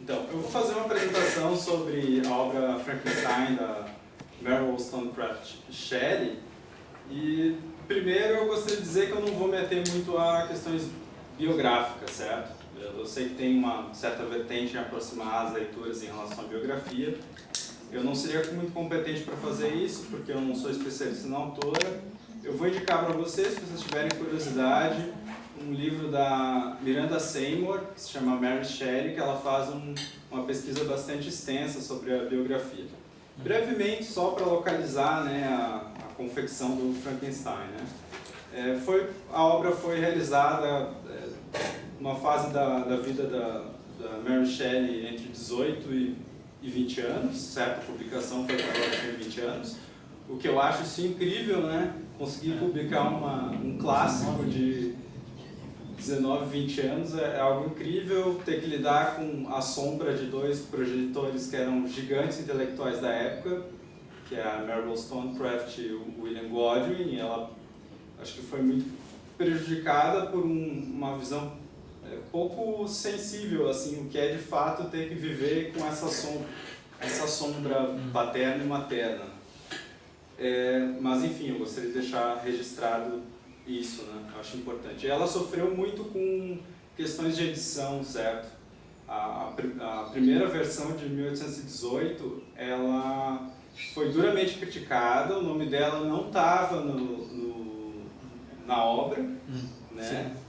Então, eu vou fazer uma apresentação sobre a obra Frankenstein da Mary Wollstonecraft Shelley. E primeiro eu gostaria de dizer que eu não vou meter muito a questões biográficas, certo? Eu sei que tem uma certa vertente em aproximar as leituras em relação à biografia. Eu não seria muito competente para fazer isso, porque eu não sou especialista na autora. Eu vou indicar para vocês, se vocês tiverem curiosidade, um livro da Miranda Seymour, que se chama Mary Shelley, que ela faz uma pesquisa bastante extensa sobre a biografia. Brevemente, só para localizar, né, a confecção do Frankenstein. Né? A obra foi realizada numa fase da vida da Mary Shelley entre 18 e 20 anos, certo? A publicação foi quando ela tinha 20 anos. O que eu acho isso incrível, né? Conseguir publicar um clássico de 19, 20 anos é algo incrível. Ter que lidar com a sombra de dois progenitores que eram gigantes intelectuais da época, que é a Mary Wollstonecraft e o William Godwin, e ela acho que foi muito prejudicada por uma visão pouco sensível, assim, o que é de fato ter que viver com essa sombra paterna e materna. Mas enfim, eu gostaria de deixar registrado isso, né? Eu acho importante. Ela sofreu muito com questões de edição, certo? A primeira versão de 1818, ela foi duramente criticada, o nome dela não estava na obra, né? Sim.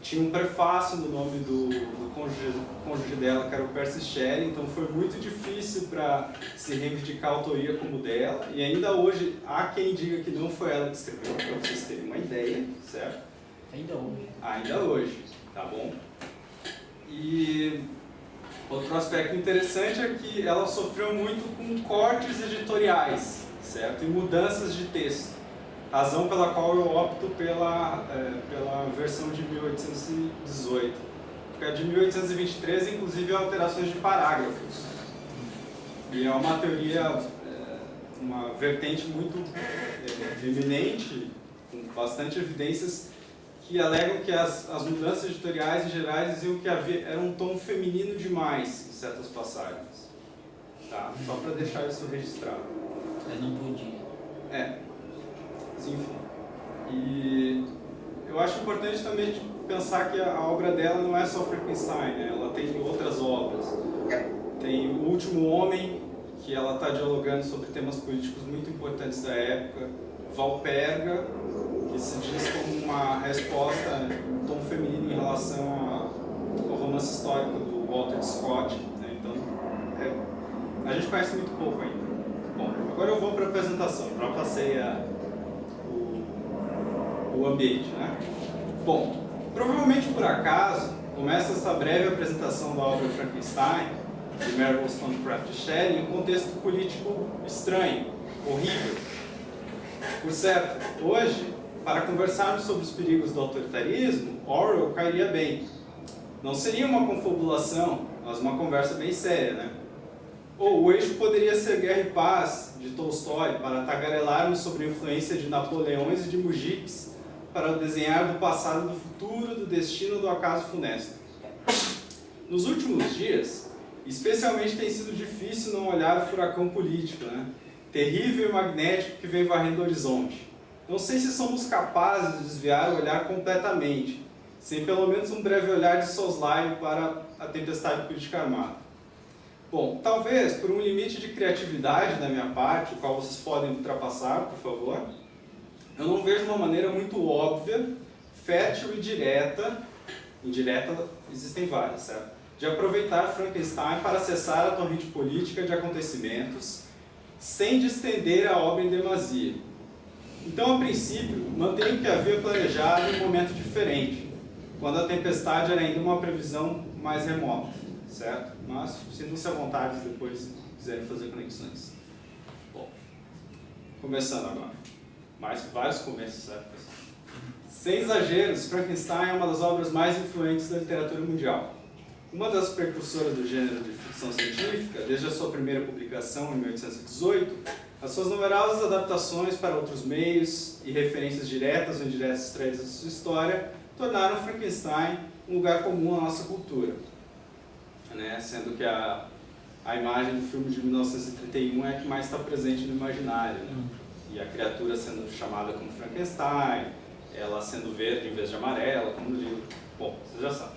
Tinha um prefácio no nome do cônjuge dela, que era o Percy Shelley, então foi muito difícil para se reivindicar a autoria como dela, e ainda hoje há quem diga que não foi ela que escreveu, para vocês terem uma ideia, certo? Ainda hoje. Ainda hoje, tá bom? E outro aspecto interessante é que ela sofreu muito com cortes editoriais, certo? E mudanças de texto. Razão pela qual eu opto pela versão de 1818. Porque a de 1823, inclusive, alterações de parágrafos. E é uma teoria, uma vertente muito eminente, com bastante evidências, que alegam que as mudanças editoriais em geral diziam que era um tom feminino demais em certas passagens. Tá? Só para deixar isso registrado. Não podia. Enfim. E eu acho importante também pensar que a obra dela não é só Frankenstein, né? Ela tem outras obras. Tem O Último Homem, que ela está dialogando sobre temas políticos muito importantes da época. Valperga, que se diz como uma resposta em tom feminino em relação ao romance histórico do Walter Scott. Né? Então, a gente conhece muito pouco ainda. Bom, agora eu vou para a apresentação. Já passei o ambiente, né? Bom, provavelmente por acaso, começa essa breve apresentação da obra Frankenstein, de Mary Wollstonecraft Shelley, em um contexto político estranho, horrível. Por certo, hoje, para conversarmos sobre os perigos do autoritarismo, Orwell cairia bem. Não seria uma confabulação, mas uma conversa bem séria, né? Ou o eixo poderia ser Guerra e Paz, de Tolstói, para tagarelarmos sobre a influência de Napoleões e de Mujiques, para desenhar do passado, do futuro, do destino, do acaso funesto. Nos últimos dias, especialmente tem sido difícil não olhar o furacão político, né? Terrível e magnético que vem varrendo o horizonte. Não sei se somos capazes de desviar o olhar completamente, sem pelo menos um breve olhar de soslaio para a tempestade política armada. Bom, talvez por um limite de criatividade da minha parte, o qual vocês podem ultrapassar, por favor, eu não vejo uma maneira muito óbvia, fértil e direta, indireta existem várias, certo? De aproveitar Frankenstein para acessar a torrente política de acontecimentos, sem distender a obra em demasia. Então, a princípio, mantenho que havia planejado em um momento diferente, quando a tempestade era ainda uma previsão mais remota, certo? Mas sintam-se à vontade se depois quiserem fazer conexões. Bom, começando agora. Vários começos, certo? Sem exageros, Frankenstein é uma das obras mais influentes da literatura mundial. Uma das precursoras do gênero de ficção científica, desde a sua primeira publicação em 1818, as suas numerosas adaptações para outros meios e referências diretas ou indiretas extraídas da sua história tornaram Frankenstein um lugar comum à nossa cultura. né? Sendo que a imagem do filme de 1931 é a que mais está presente no imaginário, né? E a criatura sendo chamada como Frankenstein, ela sendo verde em vez de amarela, como no livro. Bom, vocês já sabem.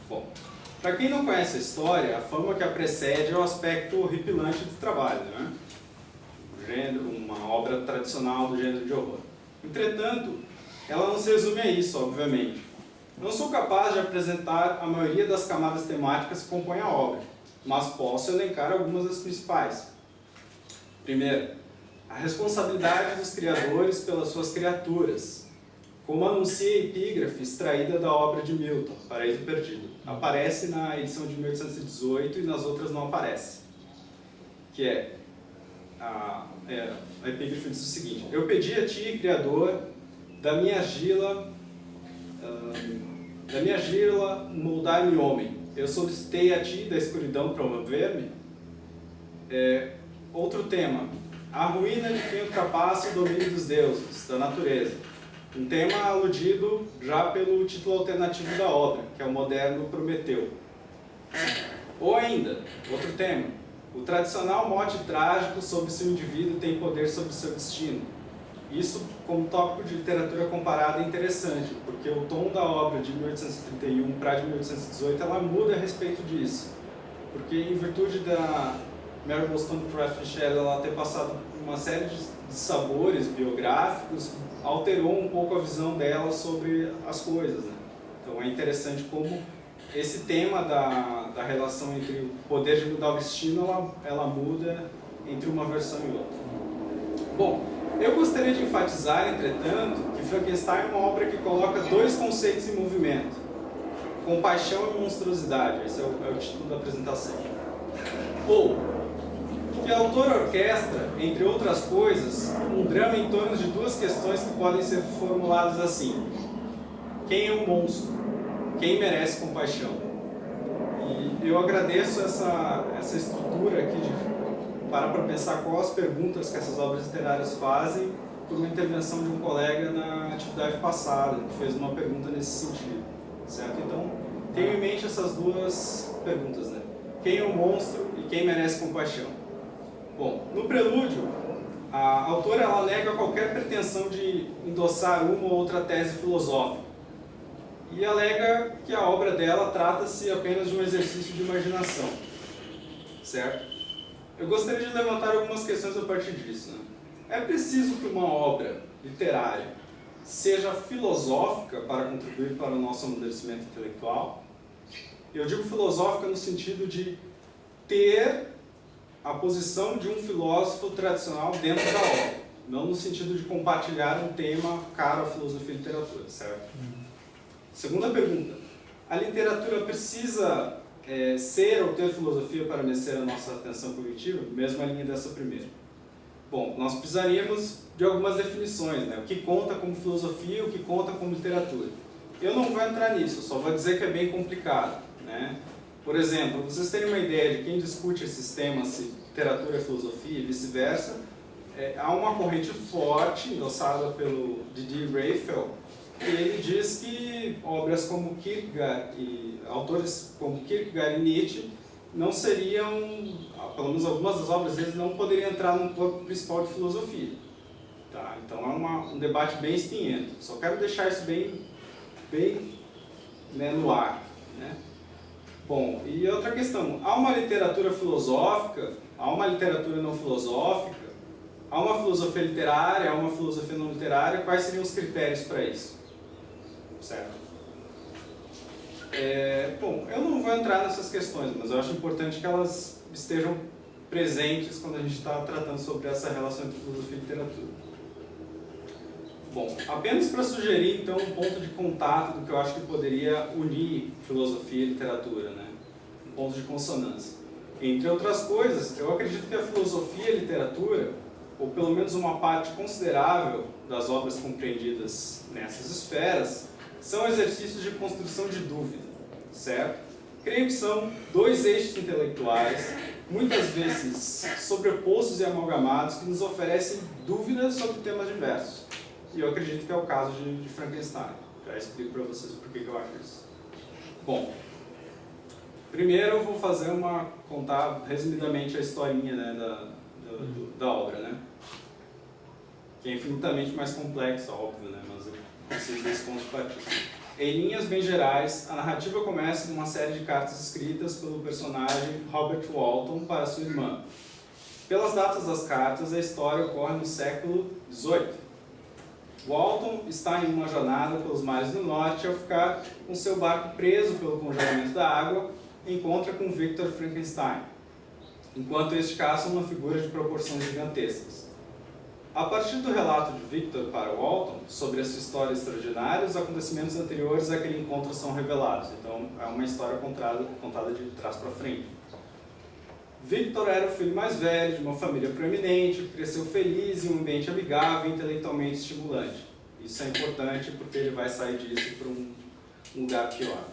Bom, para quem não conhece a história, a fama que a precede é o aspecto horripilante do trabalho, né? Uma obra tradicional do gênero de horror. Entretanto, ela não se resume a isso, obviamente. Não sou capaz de apresentar a maioria das camadas temáticas que compõem a obra, mas posso elencar algumas das principais. Primeiro, a responsabilidade dos criadores pelas suas criaturas, como anuncia a epígrafe extraída da obra de Milton, Paraíso Perdido. Aparece na edição de 1818 e nas outras não aparece. Que é, a epígrafe diz o seguinte: eu pedi a ti, Criador, da minha argila moldar-me homem. Eu solicitei a ti da escuridão promover-me. Outro tema, a ruína de quem ultrapassa o domínio dos deuses, da natureza. Um tema aludido já pelo título alternativo da obra, que é o moderno Prometeu. Ou ainda, outro tema, o tradicional mote trágico sobre se o indivíduo tem poder sobre seu destino. Isso, como tópico de literatura comparada, é interessante, porque o tom da obra de 1831 para de 1818 ela muda a respeito disso. Porque, em virtude da Mary Wollstonecraft Shelley ela ter passado uma série de sabores biográficos, alterou um pouco a visão dela sobre as coisas, né? Então é interessante como esse tema da relação entre o poder de mudar o destino, ela muda entre uma versão e outra. Bom, eu gostaria de enfatizar, entretanto, que Frankenstein é uma obra que coloca dois conceitos em movimento: compaixão e monstruosidade. Esse é o título da apresentação. Ou que a autora orquestra, entre outras coisas, um drama em torno de duas questões que podem ser formuladas assim: quem é o monstro? Quem merece compaixão? E eu agradeço essa estrutura aqui de parar para pensar quais as perguntas que essas obras literárias fazem, por uma intervenção de um colega na atividade passada, que fez uma pergunta nesse sentido, certo? Então, tenho em mente essas duas perguntas, né? Quem é o monstro e quem merece compaixão? Bom, no prelúdio, a autora ela nega qualquer pretensão de endossar uma ou outra tese filosófica e alega que a obra dela trata-se apenas de um exercício de imaginação, certo? Eu gostaria de levantar algumas questões a partir disso, né? É preciso que uma obra literária seja filosófica para contribuir para o nosso amadurecimento intelectual? Eu digo filosófica no sentido de ter a posição de um filósofo tradicional dentro da obra, não no sentido de compartilhar um tema caro à filosofia e literatura, certo? Segunda pergunta, a literatura precisa ser ou ter filosofia para merecer a nossa atenção cognitiva? Mesma linha dessa primeira. Bom, nós precisaríamos de algumas definições, né? O que conta como filosofia e o que conta como literatura. Eu não vou entrar nisso, só vou dizer que é bem complicado, né? Por exemplo, para vocês terem uma ideia de quem discute esses temas, se literatura é filosofia e vice-versa, há uma corrente forte, endossada pelo Didier Raphael, e ele diz que obras como Kierkegaard e autores como Kierkegaard e Nietzsche não seriam, pelo menos algumas das obras deles não poderiam entrar no corpo principal de filosofia. Tá? Então é um debate bem espinhento. Só quero deixar isso bem né, no ar, né? Bom, e outra questão, há uma literatura filosófica, há uma literatura não filosófica, há uma filosofia literária, há uma filosofia não literária, quais seriam os critérios para isso? Certo? Bom, eu não vou entrar nessas questões, mas eu acho importante que elas estejam presentes quando a gente está tratando sobre essa relação entre filosofia e literatura. Bom, apenas para sugerir então um ponto de contato do que eu acho que poderia unir filosofia e literatura, né? Um ponto de consonância. Entre outras coisas, eu acredito que a filosofia e a literatura, ou pelo menos uma parte considerável das obras compreendidas nessas esferas, são exercícios de construção de dúvida, certo? Creio que são dois eixos intelectuais, muitas vezes sobrepostos e amalgamados, que nos oferecem dúvidas sobre temas diversos. E eu acredito que é o caso de Frankenstein. Já explico para vocês por que eu acho isso. Bom, Primeiro eu vou contar resumidamente a historinha, né, da obra, né? Que é infinitamente mais complexa, óbvio, né? Mas eu preciso desse ponto de partida. Em linhas bem gerais, a narrativa começa com uma série de cartas escritas pelo personagem Robert Walton para sua irmã. Pelas datas das cartas, a história ocorre no século XVIII. Walton está em uma jornada pelos mares do norte ao ficar com seu barco preso pelo congelamento da água, encontra com Victor Frankenstein, enquanto este caça uma figura de proporções gigantescas. A partir do relato de Victor para Walton sobre a sua história extraordinária, os acontecimentos anteriores àquele encontro são revelados. Então, é uma história contada de trás para frente. Victor era o filho mais velho de uma família proeminente, cresceu feliz em um ambiente amigável e intelectualmente estimulante. Isso é importante porque ele vai sair disso para um lugar pior.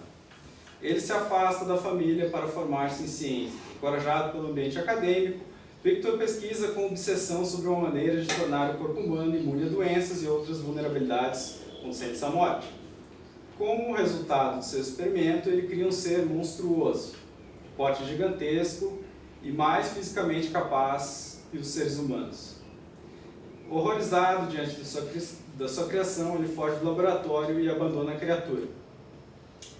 Ele se afasta da família para formar-se em ciência. Encorajado pelo ambiente acadêmico, Victor pesquisa com obsessão sobre uma maneira de tornar o corpo humano imune a doenças e outras vulnerabilidades conducentes à morte. Como resultado de seu experimento, ele cria um ser monstruoso, de porte gigantesco e mais fisicamente capaz que os seres humanos. Horrorizado diante da sua criação, ele foge do laboratório e abandona a criatura.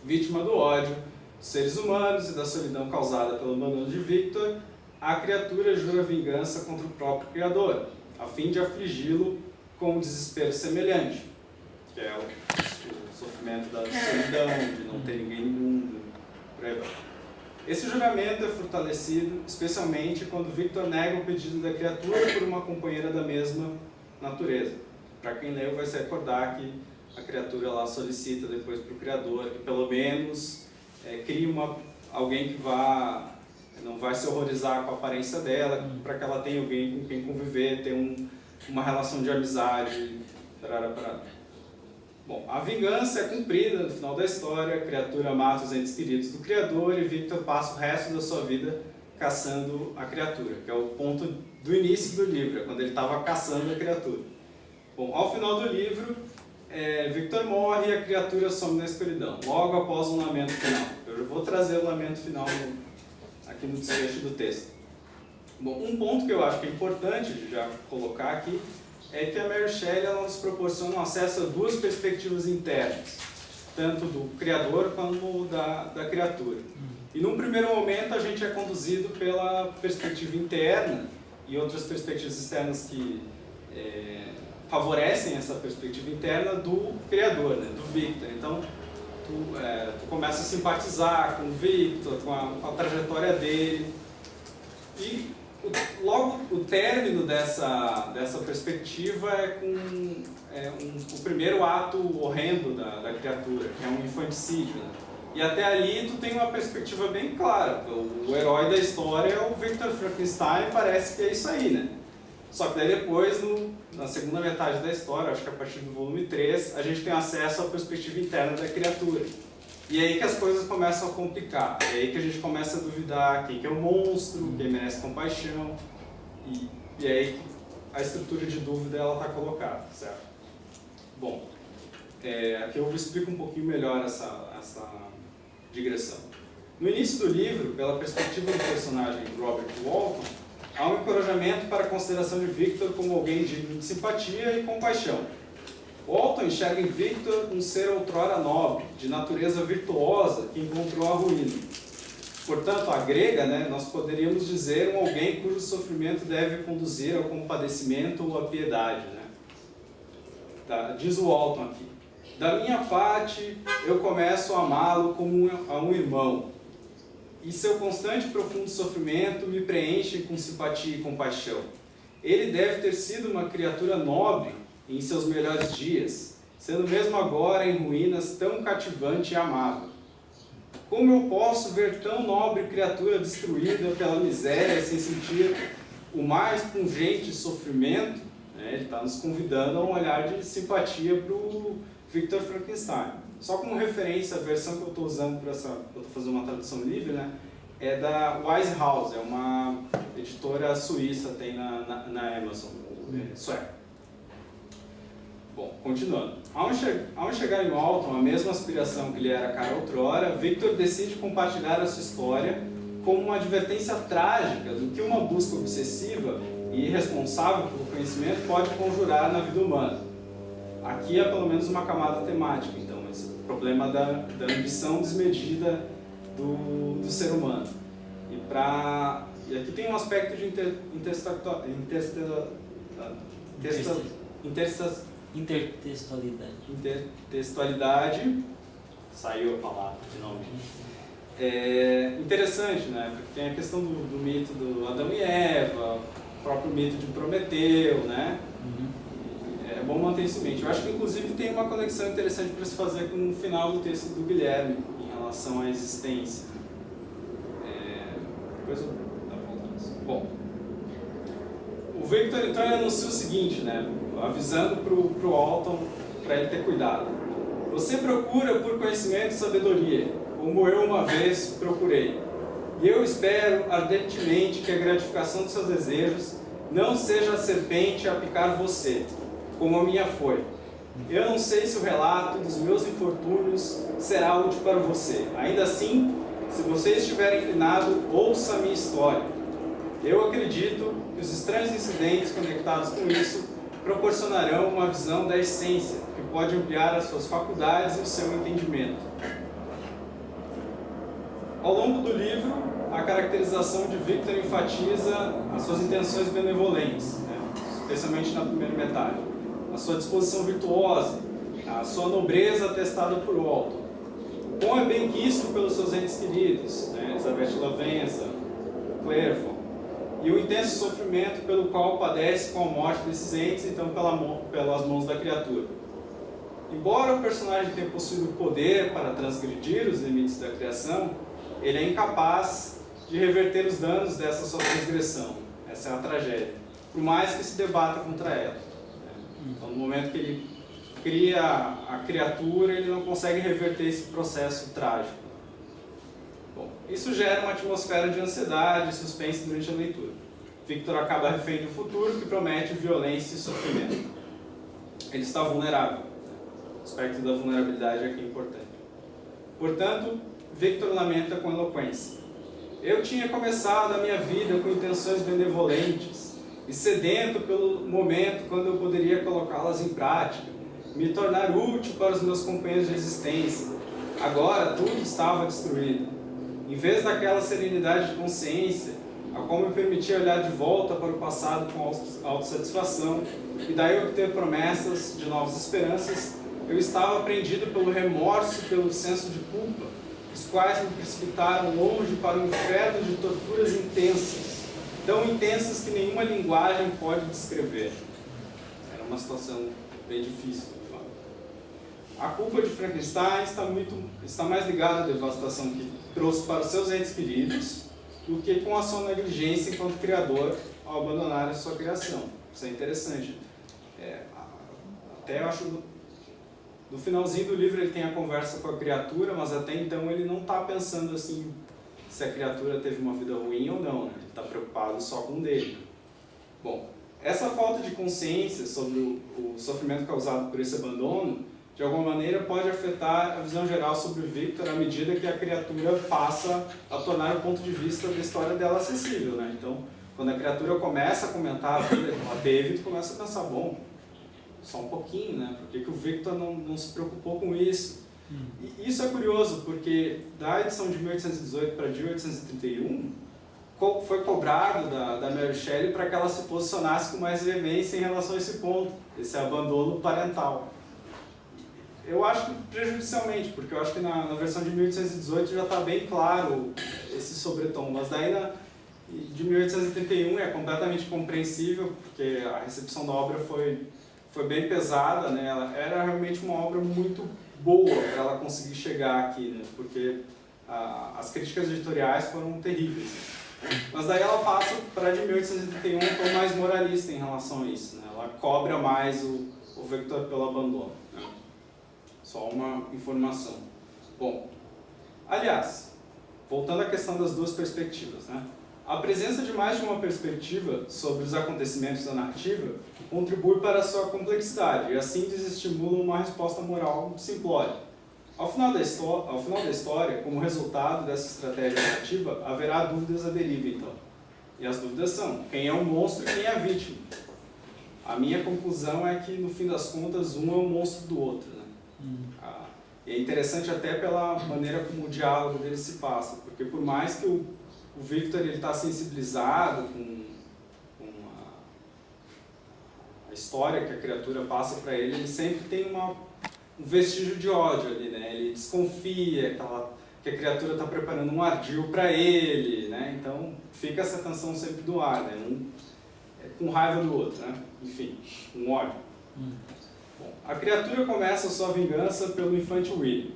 Vítima do ódio dos seres humanos e da solidão causada pelo abandono de Victor, a criatura jura vingança contra o próprio Criador, a fim de afligi-lo com um desespero semelhante, que é o sofrimento da solidão, de não ter ninguém no mundo, por aí vai. Esse juramento é fortalecido, especialmente quando Victor nega o pedido da criatura por uma companheira da mesma natureza. Para quem leu vai se recordar que a criatura lá solicita depois para o Criador que pelo menos crie alguém que não vai se horrorizar com a aparência dela, para que ela tenha alguém com quem conviver, ter uma relação de amizade. Bom, a vingança é cumprida no final da história, a criatura mata os entes queridos do Criador e Victor passa o resto da sua vida caçando a criatura, que é o ponto do início do livro, é quando ele estava caçando a criatura. Bom, ao final do livro, Victor morre e a criatura some na escuridão, logo após um lamento final. Eu vou trazer o lamento final aqui no desfecho do texto. Bom, um ponto que eu acho que é importante de já colocar aqui é que a Mary Shelley ela nos proporciona um acesso a duas perspectivas internas, tanto do criador como da criatura. E num primeiro momento a gente é conduzido pela perspectiva interna e outras perspectivas externas que favorecem essa perspectiva interna do criador, né, do Victor. Então, tu começa a simpatizar com o Victor, com a trajetória dele. E logo o término dessa perspectiva é com o primeiro ato horrendo da criatura, que é um infanticídio. Né? E até ali tu tem uma perspectiva bem clara. O herói da história é o Victor Frankenstein, parece que é isso aí, né? Só que daí depois, na segunda metade da história, acho que a partir do volume 3, a gente tem acesso à perspectiva interna da criatura. E é aí que as coisas começam a complicar. É aí que a gente começa a duvidar quem que é o monstro, quem merece compaixão. E é aí que a estrutura de dúvida está colocada, certo? Bom, aqui eu explico um pouquinho melhor essa digressão. No início do livro, pela perspectiva do personagem Robert Walton, há um encorajamento para a consideração de Victor como alguém digno de simpatia e compaixão. Walton enxerga em Victor um ser outrora nobre, de natureza virtuosa, que encontrou a ruína. Portanto, a grega, né, nós poderíamos dizer um alguém cujo sofrimento deve conduzir ao compadecimento ou à piedade. Né? Tá, diz o Walton aqui. Da minha parte, eu começo a amá-lo como a um irmão. E seu constante e profundo sofrimento me preenche com simpatia e compaixão. Ele deve ter sido uma criatura nobre em seus melhores dias, sendo mesmo agora em ruínas tão cativante e amável. Como eu posso ver tão nobre criatura destruída pela miséria sem sentir o mais pungente sofrimento? Ele está nos convidando a um olhar de simpatia para o Victor Frankenstein. Só como referência, a versão que eu estou usando para eu estou fazendo uma tradução livre, né, é da Wise House, é uma editora suíça, tem na Amazon, sueca. Bom, continuando. Ao chegar em Walton, a mesma aspiração que lhe era cara outrora, Victor decide compartilhar a sua história como uma advertência trágica do que uma busca obsessiva e irresponsável pelo conhecimento pode conjurar na vida humana. Aqui há pelo menos uma camada temática, então, esse problema da ambição desmedida do ser humano. E aqui tem um aspecto de intertextualidade, saiu a palavra finalmente. Interessante, né? Porque tem a questão do mito do Adão e Eva, o próprio mito de Prometeu, né? É bom manter isso em mente. Eu acho que inclusive tem uma conexão interessante para se fazer com o final do texto do Guilherme em relação à existência. Depois eu dou volta nisso. Bom, o Victor então anuncia o seguinte, né? Avisando para o Walton para ele ter cuidado. Você procura por conhecimento e sabedoria, como eu uma vez procurei. E eu espero ardentemente que a gratificação dos seus desejos não seja a serpente a picar você, como a minha foi. Eu não sei se o relato dos meus infortúnios será útil para você. Ainda assim, se você estiver inclinado, ouça a minha história. Eu acredito que os estranhos incidentes conectados com isso proporcionarão uma visão da essência, que pode ampliar as suas faculdades e o seu entendimento. Ao longo do livro, a caracterização de Victor enfatiza as suas intenções benevolentes, né? Especialmente na primeira metade. A sua disposição virtuosa, a sua nobreza atestada por Walton. O quão é bem quisto pelos seus entes queridos, né? Elizabeth Lavenza, Clairvaux, e o intenso sofrimento pelo qual padece com a morte desses entes, então pelas mãos da criatura. Embora o personagem tenha possuído poder para transgredir os limites da criação, ele é incapaz de reverter os danos dessa sua transgressão. Essa é a tragédia. Por mais que se debata contra ela. Então, no momento que ele cria a criatura, ele não consegue reverter esse processo trágico. Bom, isso gera uma atmosfera de ansiedade e suspense durante a leitura. Victor acaba refém do futuro, que promete violência e sofrimento. Ele está vulnerável. O aspecto da vulnerabilidade aqui é importante. Portanto, Victor lamenta com eloquência. Eu tinha começado a minha vida com intenções benevolentes e sedento pelo momento quando eu poderia colocá-las em prática, me tornar útil para os meus companheiros de existência. Agora tudo estava destruído. Em vez daquela serenidade de consciência, a qual me permitia olhar de volta para o passado com autossatisfação e daí obter promessas de novas esperanças, eu estava prendido pelo remorso e pelo senso de culpa, os quais me precipitaram longe para um inferno de torturas intensas, tão intensas que nenhuma linguagem pode descrever. Era uma situação bem difícil, de fato. A culpa de Frankenstein está mais ligada à devastação que trouxe para os seus entes queridos do que com a sua negligência enquanto criador ao abandonar a sua criação. Isso é interessante. Até eu acho... No finalzinho do livro ele tem a conversa com a criatura, mas até então ele não está pensando assim se a criatura teve uma vida ruim ou não, né? Ele está preocupado só com o dele. Bom, essa falta de consciência sobre o sofrimento causado por esse abandono, de alguma maneira pode afetar a visão geral sobre o Victor à medida que a criatura passa a tornar o ponto de vista da história dela acessível, né? Então, quando a criatura começa a comentar a vida que ela teve, tu começa a pensar, bom, só um pouquinho, né? Por que o Victor não se preocupou com isso? E isso é curioso, porque da edição de 1818 para de 1831, foi cobrado da Mary Shelley para que ela se posicionasse com mais veemência em relação a esse ponto, esse abandono parental. Eu acho que prejudicialmente, porque eu acho que na versão de 1818 já está bem claro esse sobretom, mas daí de 1831 é completamente compreensível, porque a recepção da obra foi bem pesada, né? Ela era realmente uma obra muito boa para ela conseguir chegar aqui, né? Porque as críticas editoriais foram terríveis. Mas daí ela passa para de 1831 um tom mais moralista em relação a isso, né? Ela cobra mais o Victor pelo abandono, né? Só uma informação. Bom, aliás, voltando à questão das duas perspectivas, né? A presença de mais de uma perspectiva sobre os acontecimentos da narrativa contribui para a sua complexidade e assim desestimula uma resposta moral simplória. Ao final da história, como resultado dessa estratégia narrativa, haverá dúvidas à deriva, então. E as dúvidas são: quem é o monstro e quem é a vítima? A minha conclusão é que, no fim das contas, um é o monstro do outro, né? E é interessante até pela maneira como o diálogo dele se passa, porque por mais que o Victor está sensibilizado com a história que a criatura passa para ele, ele sempre tem um vestígio de ódio ali, né? Ele desconfia que a criatura está preparando um ardil para ele, né? Então fica essa tensão sempre do ar, né? Um com raiva do outro, né? Enfim, um ódio. Bom, a criatura começa a sua vingança pelo infante William,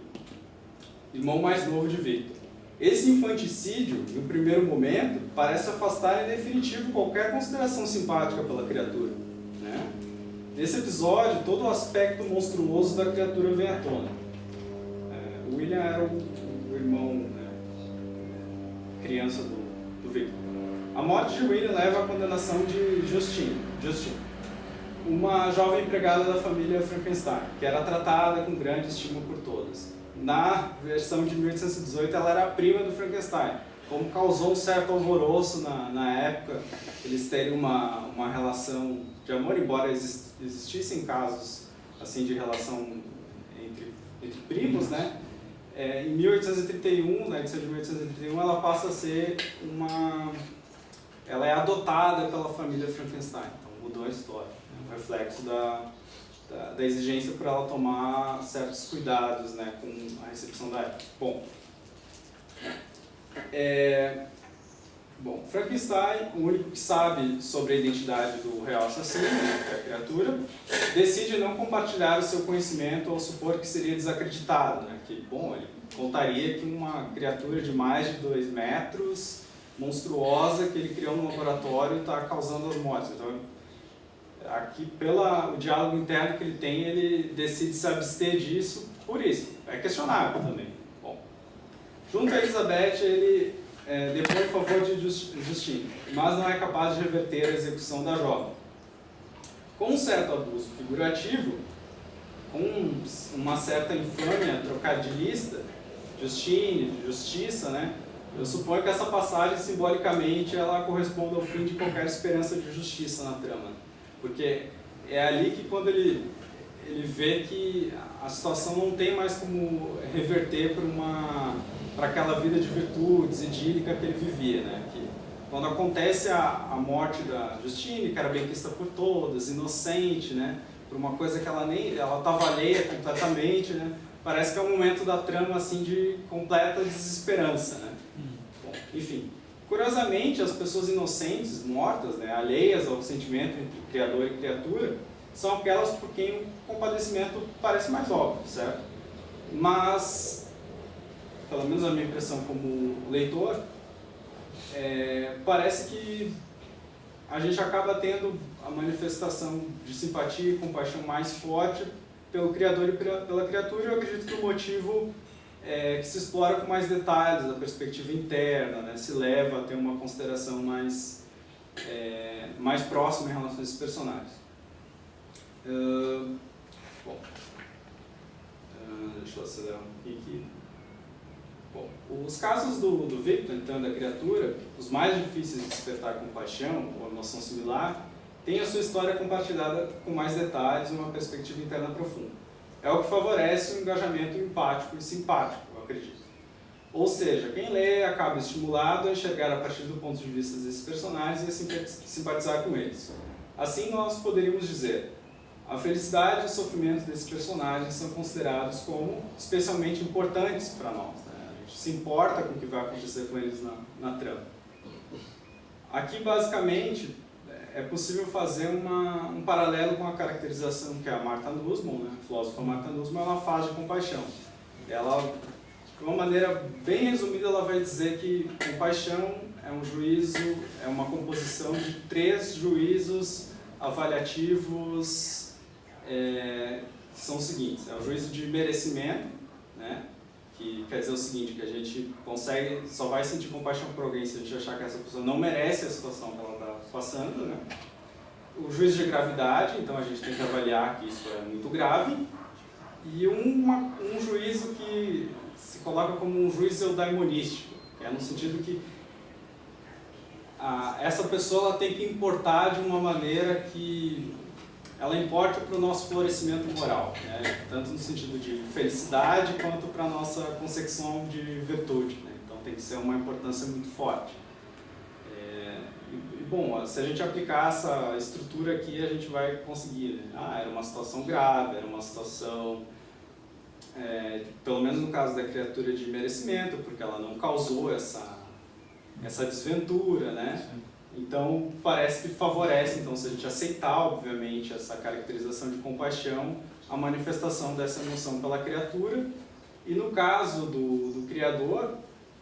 irmão mais novo de Victor. Esse infanticídio, no primeiro momento, parece afastar em definitivo qualquer consideração simpática pela criatura, né? Nesse episódio, todo o aspecto monstruoso da criatura vem à tona. O William era o irmão, né, criança do Victor. A morte de William leva à condenação de Justine, uma jovem empregada da família Frankenstein, que era tratada com grande estima por todas. Na versão de 1818, ela era a prima do Frankenstein. Como causou um certo alvoroço na época, eles terem uma relação de amor, embora existissem casos assim de relação entre primos, né? Em 1831, na edição de 1831, ela passa a ser ela é adotada pela família Frankenstein, então mudou a história, né? Um reflexo da exigência por ela tomar certos cuidados, né, com a recepção da época. Bom, Frankenstein, o único que sabe sobre a identidade do real assassino, né, que é a criatura, decide não compartilhar o seu conhecimento ao supor que seria desacreditado, né, que, bom, ele contaria que uma criatura de mais de 2 metros, monstruosa, que ele criou no laboratório, está causando as mortes. Então, aqui, pelo diálogo interno que ele tem, ele decide se abster disso por isso. É questionável também. Bom, junto a Elizabeth, ele depõe em favor de Justine, mas não é capaz de reverter a execução da jovem. Com um certo abuso figurativo, com uma certa infâmia trocadilhista, Justine, de justiça, né? Eu suponho que essa passagem, simbolicamente, ela corresponde ao fim de qualquer esperança de justiça na trama. Porque é ali que, quando ele vê que a situação não tem mais como reverter para aquela vida de virtudes idílica que ele vivia, né? Que quando acontece a morte da Justine, que era benquista por todas, inocente, né? Por uma coisa que ela estava alheia completamente, né? Parece que é um momento da trama assim de completa desesperança, né? Bom, enfim. Curiosamente, as pessoas inocentes, mortas, né, alheias ao sentimento entre criador e criatura, são aquelas por quem o compadecimento parece mais óbvio, certo? Mas, pelo menos a minha impressão como leitor, parece que a gente acaba tendo a manifestação de simpatia e compaixão mais forte pelo criador e pela criatura. Eu acredito que o motivo que se explora com mais detalhes a perspectiva interna, né? Se leva a ter uma consideração mais próxima em relação a esses personagens. Deixa eu acelerar um pouquinho aqui. Bom, os casos do Victor, então, da criatura, os mais difíceis de despertar compaixão ou emoção similar, têm a sua história compartilhada com mais detalhes e uma perspectiva interna profunda. É o que favorece um engajamento empático e simpático, eu acredito. Ou seja, quem lê acaba estimulado a enxergar a partir do ponto de vista desses personagens e a simpatizar com eles. Assim, nós poderíamos dizer: a felicidade e o sofrimento desses personagens são considerados como especialmente importantes para nós, né? A gente se importa com o que vai acontecer com eles na trama. Aqui, basicamente, é possível fazer um paralelo com a caracterização que a Martha Nussbaum, né, a filósofa Martha Nussbaum, ela faz de compaixão. Ela, de uma maneira bem resumida, ela vai dizer que compaixão é um juízo, é uma composição de 3 juízos avaliativos, que são os seguintes: é o juízo de merecimento, né, que que quer dizer o seguinte, que a gente consegue, só vai sentir compaixão por alguém se a gente achar que essa pessoa não merece a situação que ela está passando, né? O juízo de gravidade, então a gente tem que avaliar que isso é muito grave, e um juízo que se coloca como um juízo eudaimonístico, que é no sentido que essa pessoa ela tem que importar de uma maneira que ela importa para o nosso florescimento moral, né? Tanto no sentido de felicidade quanto para a nossa concepção de virtude, né? Então tem que ser uma importância muito forte. Bom, se a gente aplicar essa estrutura aqui, a gente vai conseguir, né? Era uma situação grave, era uma situação, pelo menos no caso da criatura, de merecimento, porque ela não causou essa desventura, né? Então, parece que favorece, então, se a gente aceitar, obviamente, essa caracterização de compaixão, a manifestação dessa emoção pela criatura. E no caso do Criador,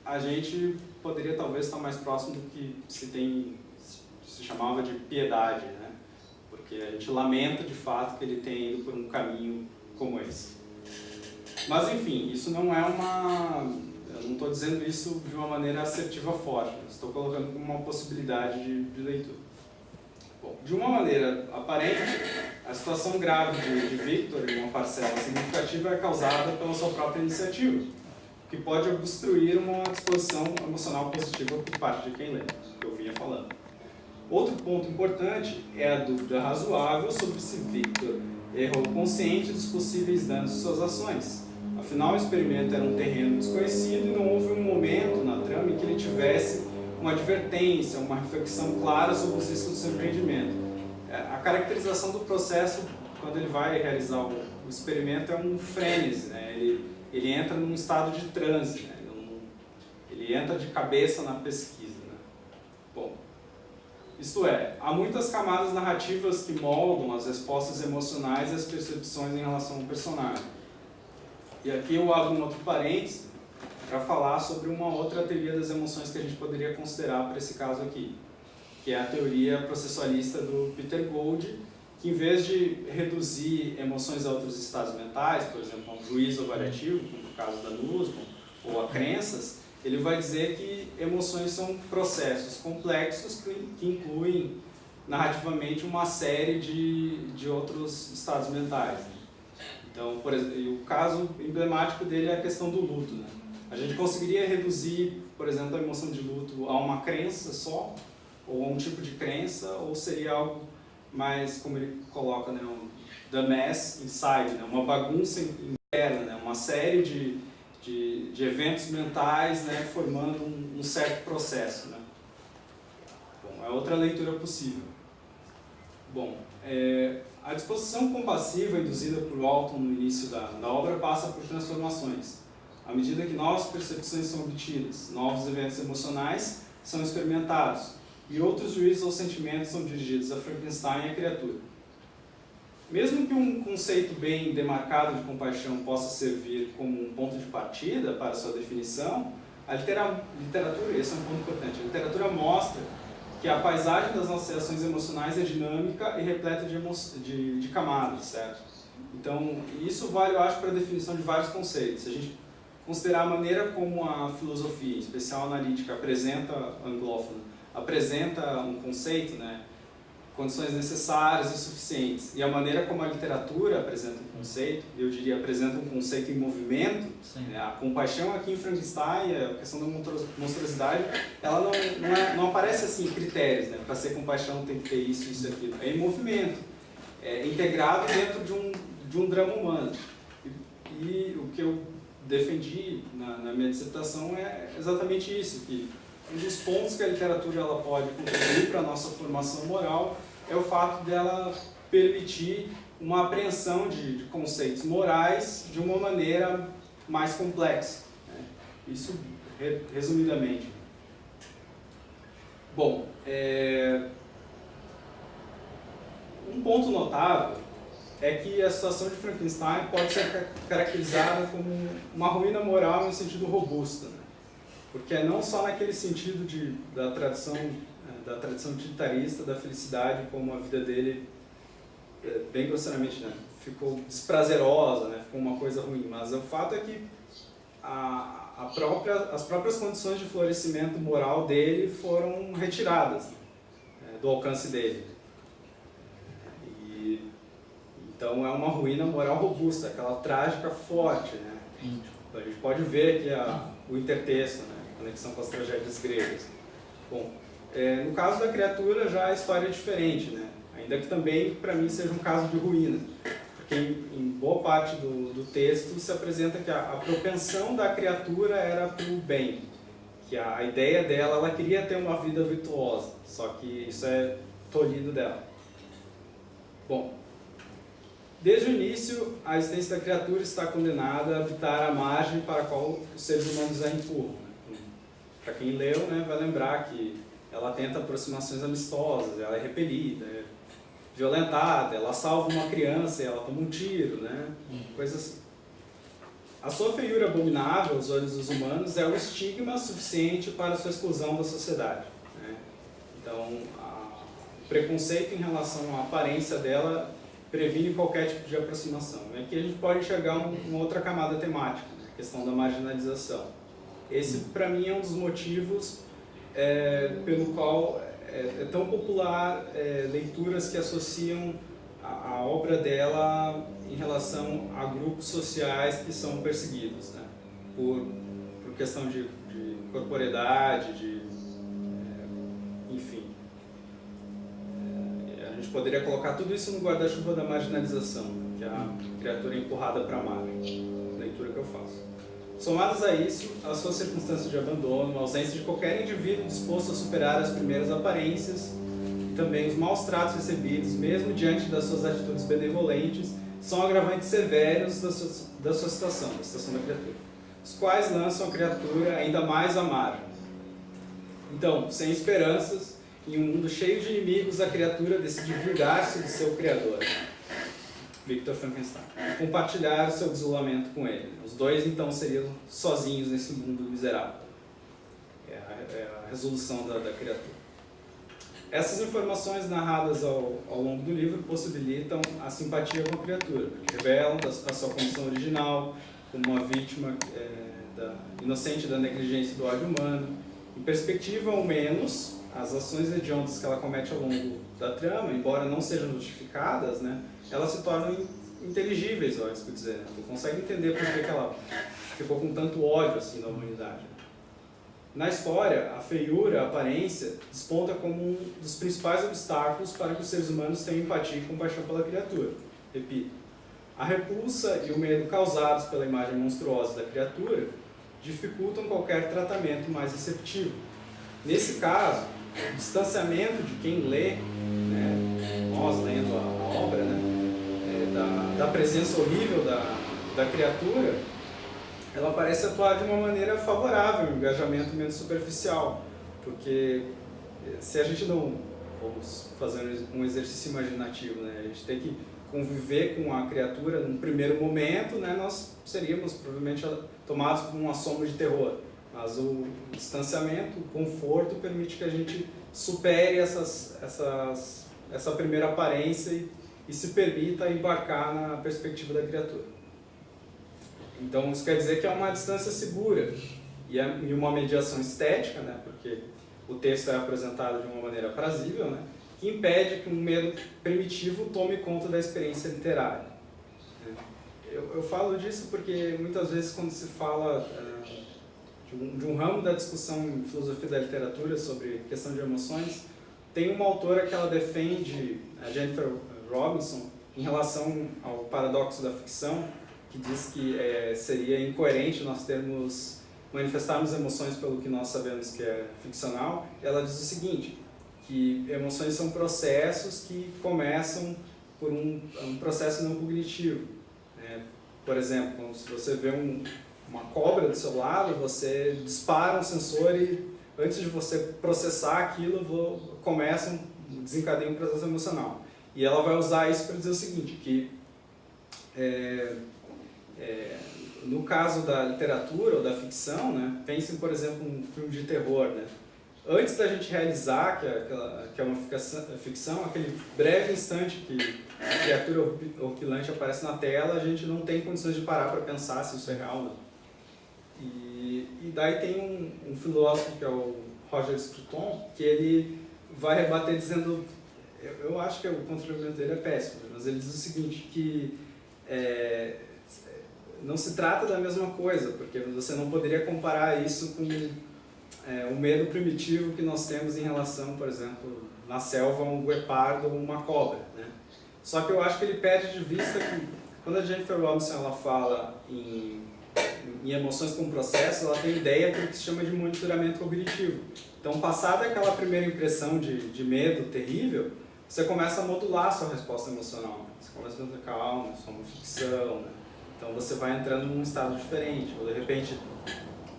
a gente poderia talvez estar mais próximo do que se chamava de piedade, né? Porque a gente lamenta, de fato, que ele tenha ido por um caminho como esse. Mas, enfim, isso não é eu não estou dizendo isso de uma maneira assertiva forte, estou colocando como uma possibilidade de leitura. Bom, de uma maneira aparente, a situação grave de Victor, em uma parcela significativa, é causada pela sua própria iniciativa, que pode obstruir uma disposição emocional positiva por parte de quem lê, que eu vinha falando. Outro ponto importante é a dúvida razoável sobre se Victor errou consciente dos possíveis danos de suas ações. Afinal, o experimento era um terreno desconhecido e não houve um momento na trama em que ele tivesse uma advertência, uma reflexão clara sobre os riscos do seu empreendimento. A caracterização do processo, quando ele vai realizar o experimento, é um frênese, né? Ele entra num estado de transe, né? Ele entra de cabeça na pesquisa, né? Bom, isto é, há muitas camadas narrativas que moldam as respostas emocionais e as percepções em relação ao personagem. E aqui eu abro um outro parênteses para falar sobre uma outra teoria das emoções que a gente poderia considerar para esse caso aqui, que é a teoria processualista do Peter Gould, que em vez de reduzir emoções a outros estados mentais, por exemplo, a um juízo avaliativo, como no caso da Nussbaum, ou a crenças, ele vai dizer que emoções são processos complexos que incluem narrativamente uma série de outros estados mentais. Então, por exemplo, o caso emblemático dele é a questão do luto, né? A gente conseguiria reduzir, por exemplo, a emoção de luto a uma crença só, ou a um tipo de crença, ou seria algo mais, como ele coloca, né, the mess inside, né, uma bagunça interna, né, uma série de eventos mentais, né, formando um certo processo, né. Bom, é outra leitura possível. Bom, a disposição compassiva induzida por Walton no início da obra passa por transformações. À medida que novas percepções são obtidas, novos eventos emocionais são experimentados e outros juízos ou sentimentos são dirigidos a Frankenstein e a criatura. Mesmo que um conceito bem demarcado de compaixão possa servir como um ponto de partida para sua definição, a literatura, esse é um ponto importante, a literatura mostra que a paisagem das nossas reações emocionais é dinâmica e repleta de camadas, certo? Então, isso vale, eu acho, para a definição de vários conceitos. Se a gente considerar a maneira como a filosofia, em especial a analítica, apresenta um conceito, né, condições necessárias e suficientes, e a maneira como a literatura apresenta um conceito, eu diria, apresenta um conceito em movimento, né, a compaixão aqui em Frankenstein, a questão da monstruosidade, ela não aparece assim em critérios, né, para ser compaixão tem que ter isso, isso e aquilo, é em movimento, é integrado dentro de um drama humano. E o que eu defendi na minha dissertação é exatamente isso, que um dos pontos que a literatura ela pode contribuir para a nossa formação moral é o fato dela permitir uma apreensão de conceitos morais de uma maneira mais complexa, né? Isso resumidamente. Bom, um ponto notável é que a situação de Frankenstein pode ser caracterizada como uma ruína moral em sentido robusto, né? Porque é não só naquele sentido da tradição utilitarista da felicidade, como a vida dele, bem grosseiramente, né, ficou desprazerosa, né, ficou uma coisa ruim, mas o fato é que as próprias condições de florescimento moral dele foram retiradas, né, do alcance dele. Então é uma ruína moral robusta, aquela trágica forte, né? A gente pode ver aqui o intertexto, né? A conexão com as tragédias gregas. Bom, no caso da criatura já a história é diferente, né? Ainda que também para mim seja um caso de ruína, porque em boa parte do texto se apresenta que a propensão da criatura era para o bem, que a ideia dela, ela queria ter uma vida virtuosa, só que isso é tolhido dela. Bom, desde o início, a existência da criatura está condenada a habitar a margem para a qual os seres humanos a empurram. Para quem leu, né, vai lembrar que ela tenta aproximações amistosas, ela é repelida, é violentada, ela salva uma criança e ela toma um tiro, né, coisas assim. A sua feiura abominável aos olhos dos humanos é o estigma suficiente para sua exclusão da sociedade, né? Então, o preconceito em relação à aparência dela previne qualquer tipo de aproximação. Aqui a gente pode enxergar uma outra camada temática, né? A questão da marginalização. Esse, para mim, é um dos motivos pelo qual é tão popular leituras que associam a obra dela em relação a grupos sociais que são perseguidos, né? Por questão de corporeidade, enfim. A gente poderia colocar tudo isso no guarda-chuva da marginalização, que a criatura é empurrada para a margem, leitura que eu faço. Somados a isso, as suas circunstâncias de abandono, a ausência de qualquer indivíduo disposto a superar as primeiras aparências, e também os maus tratos recebidos, mesmo diante das suas atitudes benevolentes, são agravantes severos da sua situação, da situação da criatura, os quais lançam a criatura ainda mais à margem. Então, sem esperanças, em um mundo cheio de inimigos, a criatura decide vingar-se do seu criador, Victor Frankenstein, e compartilhar o seu desolamento com ele. Os dois, então, seriam sozinhos nesse mundo miserável. É a resolução da criatura. Essas informações narradas ao longo do livro possibilitam a simpatia com a criatura, porque revelam a sua condição original como uma vítima inocente da negligência e do ódio humano. Em perspectiva, ao menos, as ações hediondas que ela comete ao longo da trama, embora não sejam justificadas, né, elas se tornam inteligíveis, ó, isso que eu dizer, né? Tu consegue entender por que ela ficou com tanto ódio assim da humanidade. Na história, a feiura, a aparência, desponta como um dos principais obstáculos para que os seres humanos tenham empatia e compaixão pela criatura. Repito, a repulsa e o medo causados pela imagem monstruosa da criatura dificultam qualquer tratamento mais receptivo. Nesse caso, o distanciamento de quem lê, né, nós lendo a obra, né, da presença horrível da criatura, ela parece atuar de uma maneira favorável ao engajamento menos superficial, porque se a gente não, vamos fazer um exercício imaginativo, né, a gente tem que conviver com a criatura num primeiro momento, né, nós seríamos provavelmente tomados por um assomo de terror, mas o distanciamento, o conforto permite que a gente supere essa primeira aparência e se permita embarcar na perspectiva da criatura. Então isso quer dizer que é uma distância segura e uma mediação estética, né, porque o texto é apresentado de uma maneira aprazível, né, que impede que um medo primitivo tome conta da experiência literária. Eu falo disso porque muitas vezes quando se fala de um ramo da discussão em filosofia da literatura sobre questão de emoções, tem uma autora que ela defende, a Jennifer Robinson, em relação ao paradoxo da ficção, que diz que seria incoerente nós manifestarmos emoções pelo que nós sabemos que é ficcional. Ela diz o seguinte, que emoções são processos que começam por um processo não cognitivo. Por exemplo, quando você vê uma cobra do seu lado, você dispara um sensor e antes de você processar aquilo, desencadeia um processo emocional. E ela vai usar isso para dizer o seguinte, que no caso da literatura ou da ficção, né, pensem, por exemplo, um filme de terror, né? Antes da gente realizar que é uma ficção, aquele breve instante que a criatura horripilante aparece na tela, a gente não tem condições de parar para pensar se isso é real ou não. E daí tem um filósofo que é o Roger Scruton, que ele vai rebater dizendo, eu acho que o contra-argumento dele é péssimo, mas ele diz o seguinte, que não se trata da mesma coisa, porque você não poderia comparar isso com o medo primitivo que nós temos em relação, por exemplo, na selva, um guepardo ou uma cobra, né? Só que eu acho que ele perde de vista que, quando a Jennifer Robinson ela fala em emoções com processo, ela tem ideia daquilo que se chama de monitoramento cognitivo. Então, passada aquela primeira impressão de medo terrível, você começa a modular a sua resposta emocional. Você começa a dizer, calma, isso é uma ficção, né? Então você vai entrando num estado diferente, ou de repente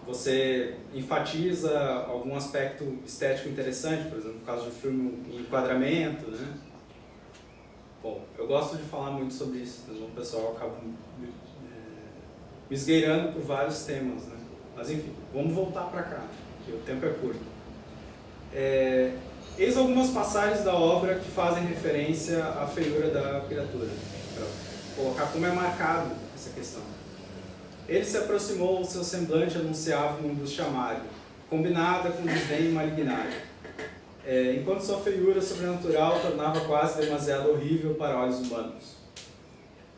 você enfatiza algum aspecto estético interessante, por exemplo, no caso de filme, em enquadramento, né? Bom, eu gosto de falar muito sobre isso, mas o pessoal acaba me esgueirando por vários temas, né? Mas enfim, vamos voltar para cá, que o tempo é curto. Eis algumas passagens da obra que fazem referência à feiura da criatura, para colocar como é marcado essa questão. Ele se aproximou, o seu semblante anunciava uma angústia amarga, combinada com desdém e malignidade, enquanto sua feiura sobrenatural tornava quase demasiado horrível para olhos humanos.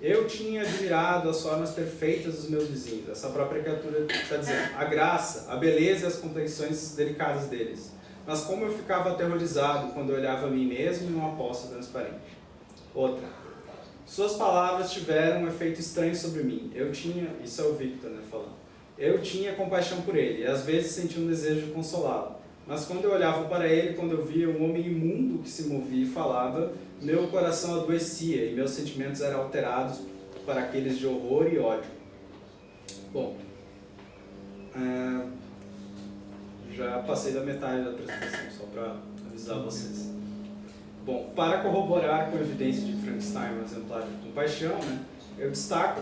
Eu tinha admirado as formas perfeitas dos meus vizinhos, essa própria criatura está dizendo, a graça, a beleza e as complexões delicadas deles. Mas como eu ficava aterrorizado quando eu olhava a mim mesmo em uma poça transparente. Outra. Suas palavras tiveram um efeito estranho sobre mim. Eu tinha, isso é o Victor, né, falando. Eu tinha compaixão por ele e às vezes sentia um desejo de consolá-lo. Mas quando eu olhava para ele, quando eu via um homem imundo que se movia e falava, meu coração adoecia e meus sentimentos eram alterados para aqueles de horror e ódio. Bom, já passei da metade da apresentação, só para avisar vocês. Bom, para corroborar com a evidência de Frankenstein, um exemplar de compaixão, né, eu destaco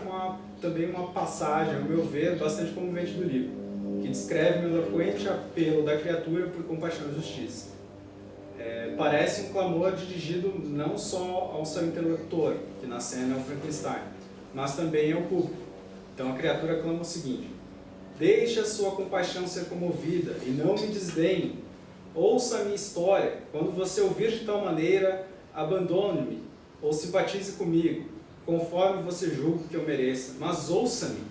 também uma passagem, ao meu ver, bastante comovente do livro, que descreve o eloquente apelo da criatura por compaixão e justiça. Parece um clamor dirigido não só ao seu interlocutor, que na cena é o Frankenstein, mas também ao público. Então a criatura clama o seguinte: deixe a sua compaixão ser comovida e não me desdenhe. Ouça a minha história. Quando você ouvir de tal maneira, abandone-me ou simpatize comigo, conforme você julga que eu mereça. Mas ouça-me.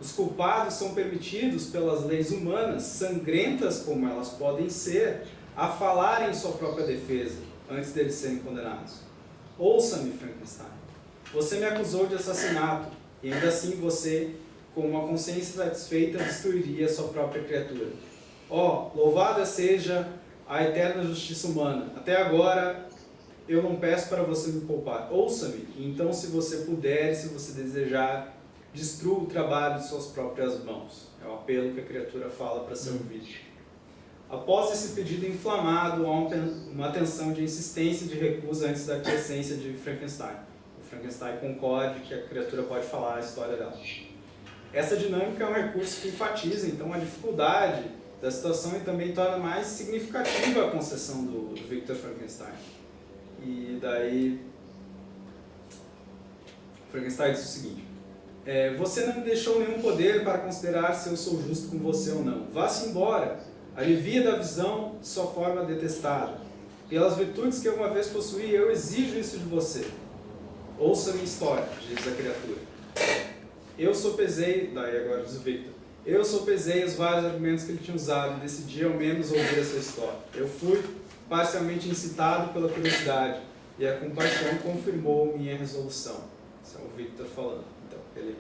Os culpados são permitidos pelas leis humanas, sangrentas como elas podem ser, a falarem em sua própria defesa, antes deles serem condenados. Ouça-me, Frankenstein. Você me acusou de assassinato, e ainda assim você, com uma consciência satisfeita, destruiria sua própria criatura. Louvada seja a eterna justiça humana. Até agora, eu não peço para você me poupar. Ouça-me, e então, se você puder, se você desejar, destrua o trabalho de suas próprias mãos. É o apelo que a criatura fala para ser ouvido. Após esse pedido inflamado, há uma tensão de insistência e de recusa antes da aquiescência de Frankenstein. O Frankenstein concorde que a criatura pode falar a história dela. Essa dinâmica é um recurso que enfatiza, então, a dificuldade da situação e também torna mais significativa a concessão do Victor Frankenstein. E daí, Frankenstein diz o seguinte: você não me deixou nenhum poder para considerar se eu sou justo com você ou não. Vá-se embora, alivia da visão de sua forma detestada. Pelas virtudes que uma vez possuí, eu exijo isso de você. Ouça a minha história, diz a criatura. Eu sopesei, daí agora diz o Victor, eu sopesei os vários argumentos que ele tinha usado e decidi ao menos ouvir essa história. Eu fui parcialmente incitado pela curiosidade e a compaixão confirmou minha resolução. Isso é o Victor falando. Então, ele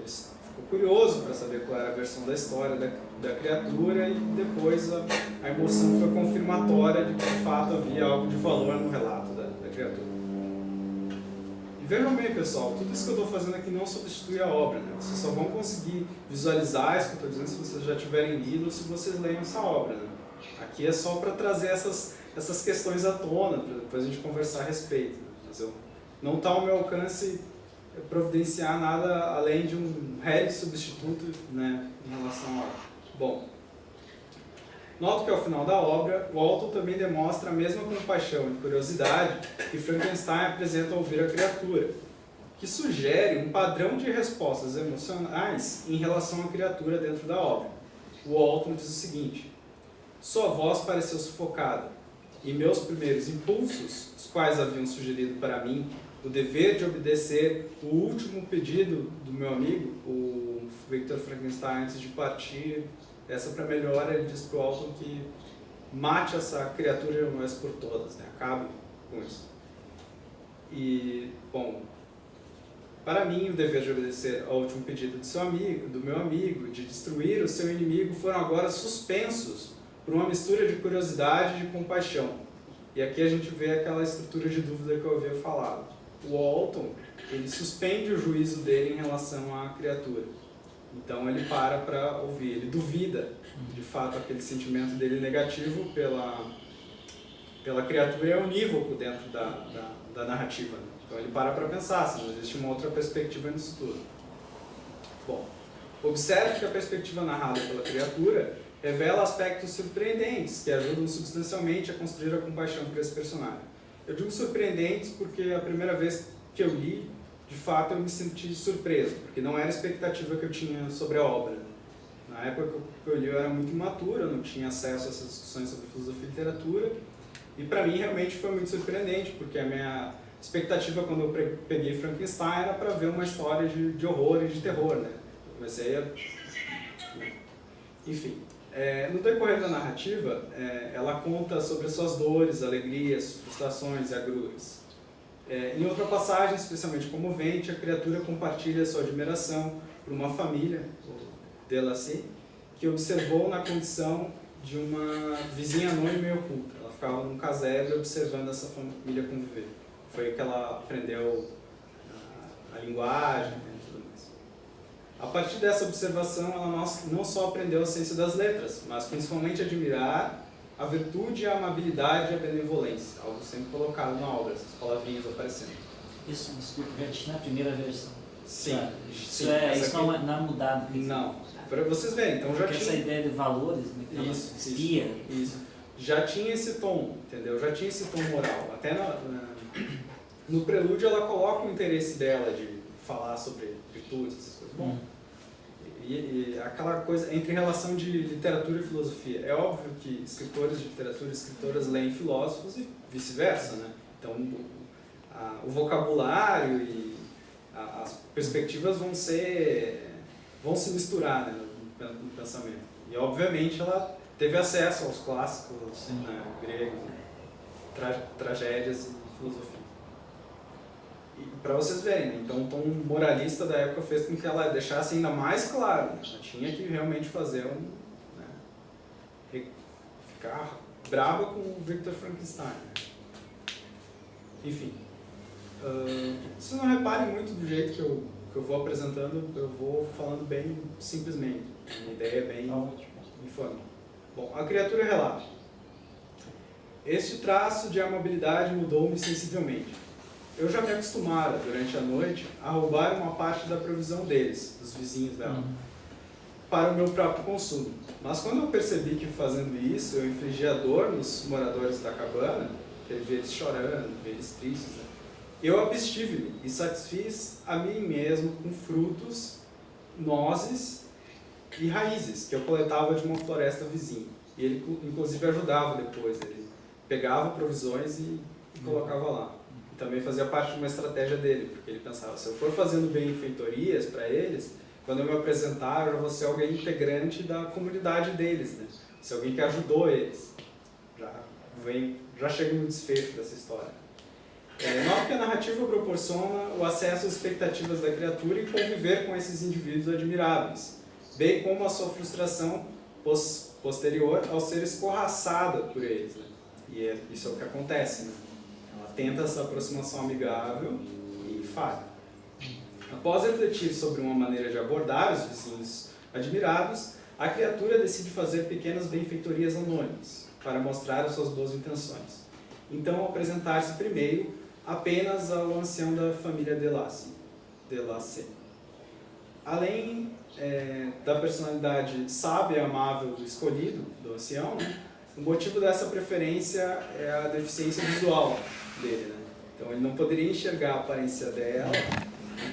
ficou curioso para saber qual era a versão da história da criatura e depois a emoção foi confirmatória de que de fato havia algo de valor no relato da criatura. E vejam bem, pessoal, tudo isso que eu estou fazendo aqui não substitui a obra, né? Vocês só vão conseguir visualizar isso que eu estou dizendo se vocês já tiverem lido ou se vocês leiam essa obra, né? Aqui é só para trazer essas questões à tona, para depois a gente conversar a respeito. Né? Não está ao meu alcance providenciar nada além de um rédito substituto, né, em relação à obra. Bom, noto que ao final da obra, o autor também demonstra a mesma compaixão e curiosidade que Frankenstein apresenta ao ouvir a criatura. que sugere um padrão de respostas emocionais em relação à criatura dentro da obra. O Walton diz o seguinte: sua voz pareceu sufocada, e meus primeiros impulsos, os quais haviam sugerido para mim o dever de obedecer o último pedido do meu amigo, o Victor Frankenstein, antes de partir, essa para melhor, ele diz para o Walton que mate essa criatura de uma vez por todas, né? Acabe com isso. E, bom, para mim, o dever de obedecer ao último pedido do meu amigo, de destruir o seu inimigo, foram agora suspensos por uma mistura de curiosidade e de compaixão. E aqui a gente vê aquela estrutura de dúvida que eu havia falado. O Walton, ele suspende o juízo dele em relação à criatura. Então ele para ouvir, ele duvida, de fato, aquele sentimento dele negativo pela criatura é unívoco dentro da narrativa. Então ele para pensar se não existe uma outra perspectiva nisso tudo. Bom, observe que a perspectiva narrada pela criatura revela aspectos surpreendentes que ajudam substancialmente a construir a compaixão por esse personagem. Eu digo surpreendentes porque a primeira vez que eu li, de fato eu me senti surpreso, porque não era a expectativa que eu tinha sobre a obra. Na época que eu li eu era muito imaturo, eu não tinha acesso a essas discussões sobre filosofia e literatura, e para mim realmente foi muito surpreendente, porque a minha expectativa quando eu peguei Frankenstein era para ver uma história de horror e de terror, né? Eu comecei a... Enfim, no decorrer da narrativa, ela conta sobre as suas dores, alegrias, frustrações e agruras. Em outra passagem, especialmente comovente, a criatura compartilha sua admiração por uma família, o Delacy, que observou na condição de uma vizinha anônima e oculta. Ela ficava num casebre observando essa família conviver. Foi o que ela aprendeu a linguagem, né, e tudo mais. A partir dessa observação, ela não só aprendeu a ciência das letras, mas principalmente a admirar a virtude, a amabilidade e a benevolência, algo sempre colocado na obra, essas palavrinhas aparecendo. Isso já tinha na primeira versão. Sim. Isso não é mudado. Não. Para vocês verem, então já tinha... essa ideia de valores, né, que espia. Isso. Já tinha esse tom, entendeu? Já tinha esse tom moral. Até no prelúdio ela coloca o interesse dela de falar sobre virtudes, essas coisas. Bom, e aquela coisa entre relação de literatura e filosofia. É óbvio que escritores de literatura e escritoras leem filósofos e vice-versa, né? Então o vocabulário e as perspectivas vão se misturar, né, no pensamento. E obviamente ela teve acesso aos clássicos, né, gregos, tragédias e filosofia. E para vocês verem, né? Então o tom moralista da época fez com que ela deixasse ainda mais claro, né? Ela tinha que realmente fazer ficar brava com o Victor Frankenstein, né? Enfim, vocês não reparem muito do jeito que eu vou apresentando, eu vou falando bem simplesmente, a ideia é bem informal. Bom, a criatura relata: este traço de amabilidade mudou-me sensivelmente. Eu já me acostumara, durante a noite, a roubar uma parte da provisão deles, dos vizinhos dela, para o meu próprio consumo. Mas quando eu percebi que fazendo isso eu infligia dor nos moradores da cabana, ver eles chorando, ver eles tristes, né, eu abstive-me e satisfiz a mim mesmo com frutos, nozes e raízes que eu coletava de uma floresta vizinha. E ele, inclusive, ajudava depois. Ele pegava provisões e colocava lá. E também fazia parte de uma estratégia dele, porque ele pensava, se eu for fazendo benfeitorias para eles, quando eu me apresentar, eu vou ser alguém integrante da comunidade deles, né? Ser alguém que ajudou eles. Já chega no desfecho dessa história. Nota que a narrativa proporciona o acesso às expectativas da criatura e conviver com esses indivíduos admiráveis, bem como a sua frustração posterior ao ser escorraçada por eles, né? E isso é o que acontece, né? Ela tenta essa aproximação amigável e falha. Após refletir sobre uma maneira de abordar os vizinhos admirados, a criatura decide fazer pequenas benfeitorias anônimas para mostrar as suas boas intenções. Então, apresentar-se primeiro apenas ao ancião da família Delacy. Além da personalidade sábia e amável do escolhido, do ancião, né, o motivo dessa preferência é a deficiência visual dele, né? Então ele não poderia enxergar a aparência dela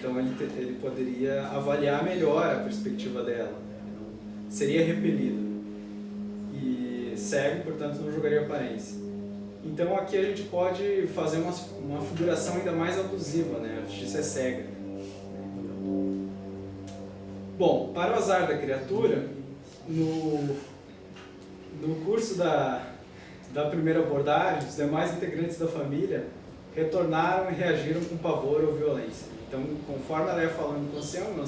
Então ele poderia avaliar melhor a perspectiva dela, não seria repelido. E cego, portanto, não julgaria aparência. Então aqui a gente pode fazer uma figuração ainda mais abusiva, né? A justiça é cega. Bom, para o azar da criatura, no curso da primeira abordagem, os demais integrantes da família retornaram e reagiram com pavor ou violência. Então, conforme ela ia falando com o Anselmo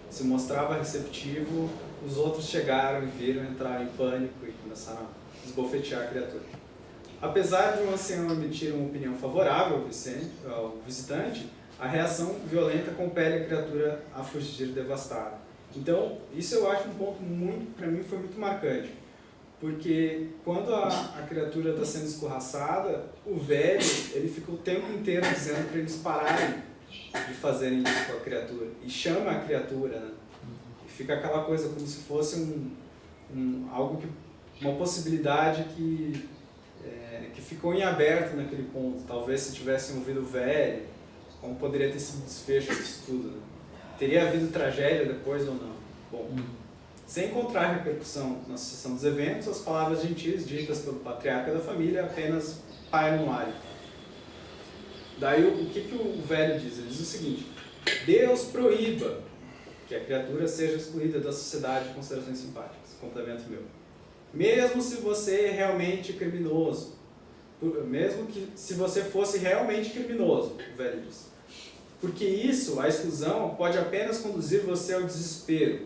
se mostrava receptivo, os outros chegaram e viram entrar em pânico e começaram a esbofetear a criatura. Apesar de o ancião emitir uma opinião favorável ao visitante, a reação violenta compele a criatura a fugir devastada. Então, isso eu acho um ponto para mim foi muito marcante, porque quando a criatura está sendo escorraçada, o velho ele fica o tempo inteiro dizendo para eles pararem de fazerem isso com a criatura, e chama a criatura, né? E fica aquela coisa como se fosse uma possibilidade que ficou em aberto naquele ponto. Talvez se tivessem ouvido o velho, como poderia ter sido o desfecho disso tudo, né? Teria havido tragédia depois ou não? Bom, sem encontrar repercussão na sucessão dos eventos, as palavras gentis ditas pelo patriarca da família apenas pairam no ar. Daí o que o velho diz? Ele diz o seguinte: Deus proíba que a criatura seja excluída da sociedade de considerações simpáticas. Complemento meu. Mesmo se você é realmente criminoso, mesmo que se você fosse realmente criminoso, o velho diz. Porque isso, a exclusão, pode apenas conduzir você ao desespero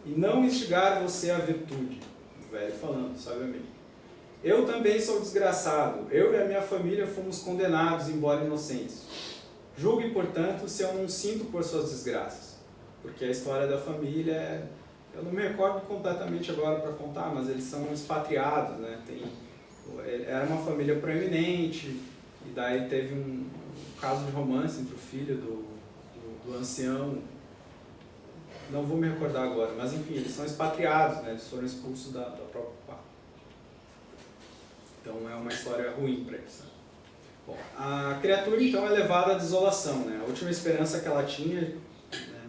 e não instigar você à virtude. O velho falando, sabiamente. Eu também sou desgraçado. Eu e a minha família fomos condenados, embora inocentes. Julgue, portanto, se eu não sinto por suas desgraças. Porque a história da família, eu não me recordo completamente agora para contar, mas eles são expatriados, né? Era uma família proeminente, e daí teve um caso de romance entre o filho do ancião. Não vou me recordar agora, mas enfim, eles são expatriados, né? Eles foram expulsos da própria pátria. Então é uma história ruim para eles. Né? Bom, a criatura então é levada à desolação, né? A última esperança que ela tinha, né,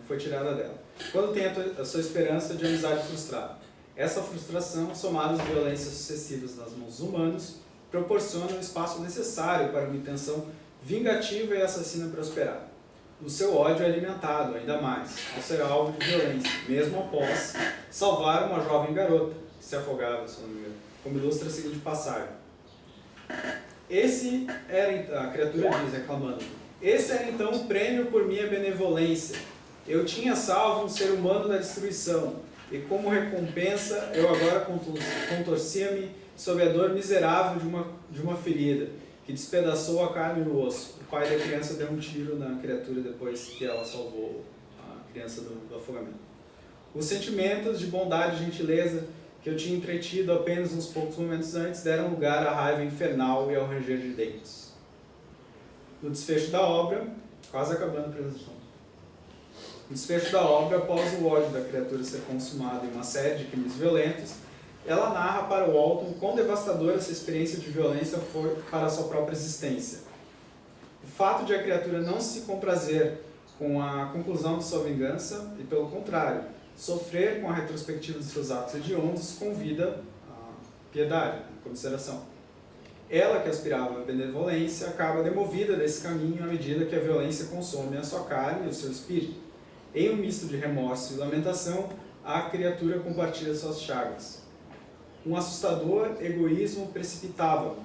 foi tirada dela. Quando tem a sua esperança de amizade frustrada. Essa frustração, somada às violências sucessivas nas mãos dos humanos, proporciona o espaço necessário para uma intenção vingativa e assassina prosperar. O seu ódio é alimentado ainda mais, ao ser alvo de violência, mesmo após salvar uma jovem garota que se afogava, se não me engano, como ilustra a seguinte passagem. A criatura diz, reclamando, esse era então o prêmio por minha benevolência. Eu tinha salvo um ser humano da destruição, e como recompensa eu agora contorcia-me sob a dor miserável de uma ferida, que despedaçou a carne e o osso. O pai da criança deu um tiro na criatura depois que ela salvou a criança do afogamento. Os sentimentos de bondade e gentileza que eu tinha entretido apenas uns poucos momentos antes deram lugar à raiva infernal e ao ranger de dentes. No desfecho da obra, quase acabando a apresentação, no desfecho da obra, após o ódio da criatura ser consumado em uma série de crimes violentos, ela narra para Walton quão devastadora essa experiência de violência foi para a sua própria existência. O fato de a criatura não se comprazer com a conclusão de sua vingança e, pelo contrário, sofrer com a retrospectiva de seus atos hediondos convida a piedade, a consideração. Ela, que aspirava à benevolência, acaba demovida desse caminho à medida que a violência consome a sua carne e o seu espírito. Em um misto de remorso e lamentação, a criatura compartilha suas chagas. Um assustador egoísmo precipitava-me,